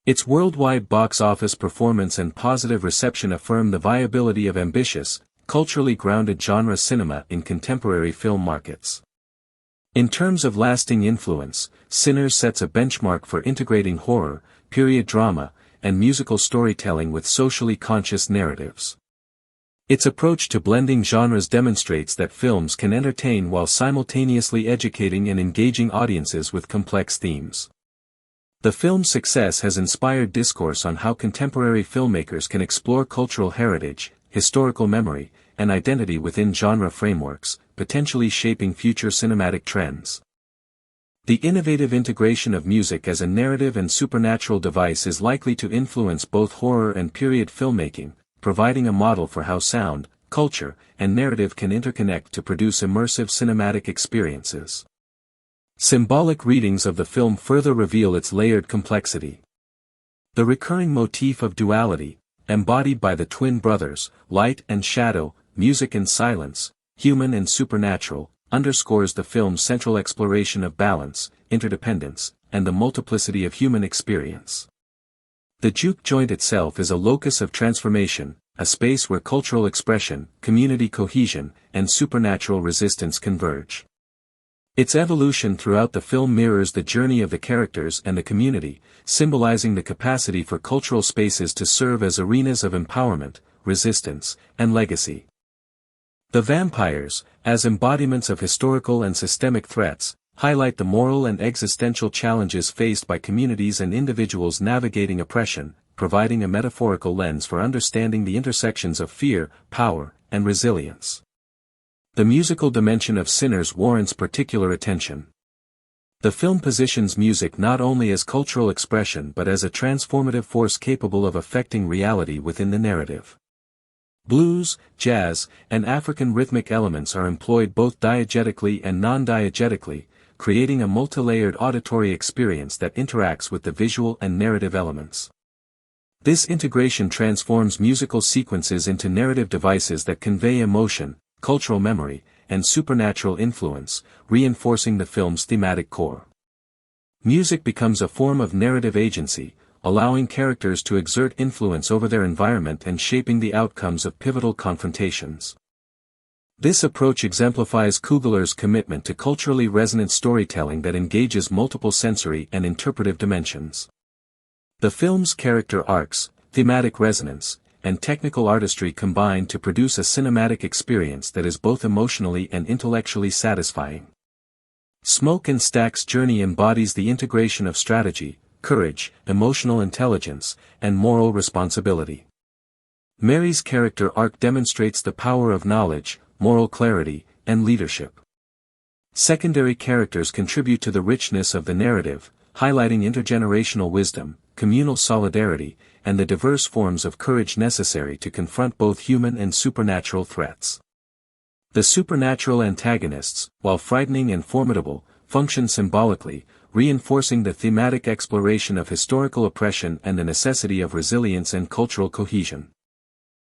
Its worldwide box office performance and positive reception affirm the viability of ambitious, culturally grounded genre cinema in contemporary film markets. In terms of lasting influence, Sinners sets a benchmark for integrating horror, period drama, and musical storytelling with socially conscious narratives. Its approach to blending genres demonstrates that films can entertain while simultaneously educating and engaging audiences with complex themes. The film's success has inspired discourse on how contemporary filmmakers can explore cultural heritage, historical memory, and identity within genre frameworks, potentially shaping future cinematic trends. The innovative integration of music as a narrative and supernatural device is likely to influence both horror and period filmmaking, providing a model for how sound, culture, and narrative can interconnect to produce immersive cinematic experiences. Symbolic readings of the film further reveal its layered complexity. The recurring motif of duality, embodied by the twin brothers, light and shadow, music and silence, human and supernatural, underscores the film's central exploration of balance, interdependence, and the multiplicity of human experience. The juke joint itself is a locus of transformation, a space where cultural expression, community cohesion, and supernatural resistance converge. Its evolution throughout the film mirrors the journey of the characters and the community, symbolizing the capacity for cultural spaces to serve as arenas of empowerment, resistance, and legacy. The vampires, as embodiments of historical and systemic threats, highlight the moral and existential challenges faced by communities and individuals navigating oppression, providing a metaphorical lens for understanding the intersections of fear, power, and resilience. The musical dimension of Sinners warrants particular attention. The film positions music not only as cultural expression but as a transformative force capable of affecting reality within the narrative. Blues, jazz, and African rhythmic elements are employed both diegetically and non-diegetically, creating a multilayered auditory experience that interacts with the visual and narrative elements. This integration transforms musical sequences into narrative devices that convey emotion, cultural memory, and supernatural influence, reinforcing the film's thematic core. Music becomes a form of narrative agency, allowing characters to exert influence over their environment and shaping the outcomes of pivotal confrontations. This approach exemplifies Coogler's commitment to culturally resonant storytelling that engages multiple sensory and interpretive dimensions. The film's character arcs, thematic resonance, and technical artistry combine to produce a cinematic experience that is both emotionally and intellectually satisfying. Smoke and Stack's journey embodies the integration of strategy, courage, emotional intelligence, and moral responsibility. Mary's character arc demonstrates the power of knowledge, moral clarity, and leadership. Secondary characters contribute to the richness of the narrative, highlighting intergenerational wisdom, communal solidarity, and the diverse forms of courage necessary to confront both human and supernatural threats. The supernatural antagonists, while frightening and formidable, function symbolically, reinforcing the thematic exploration of historical oppression and the necessity of resilience and cultural cohesion.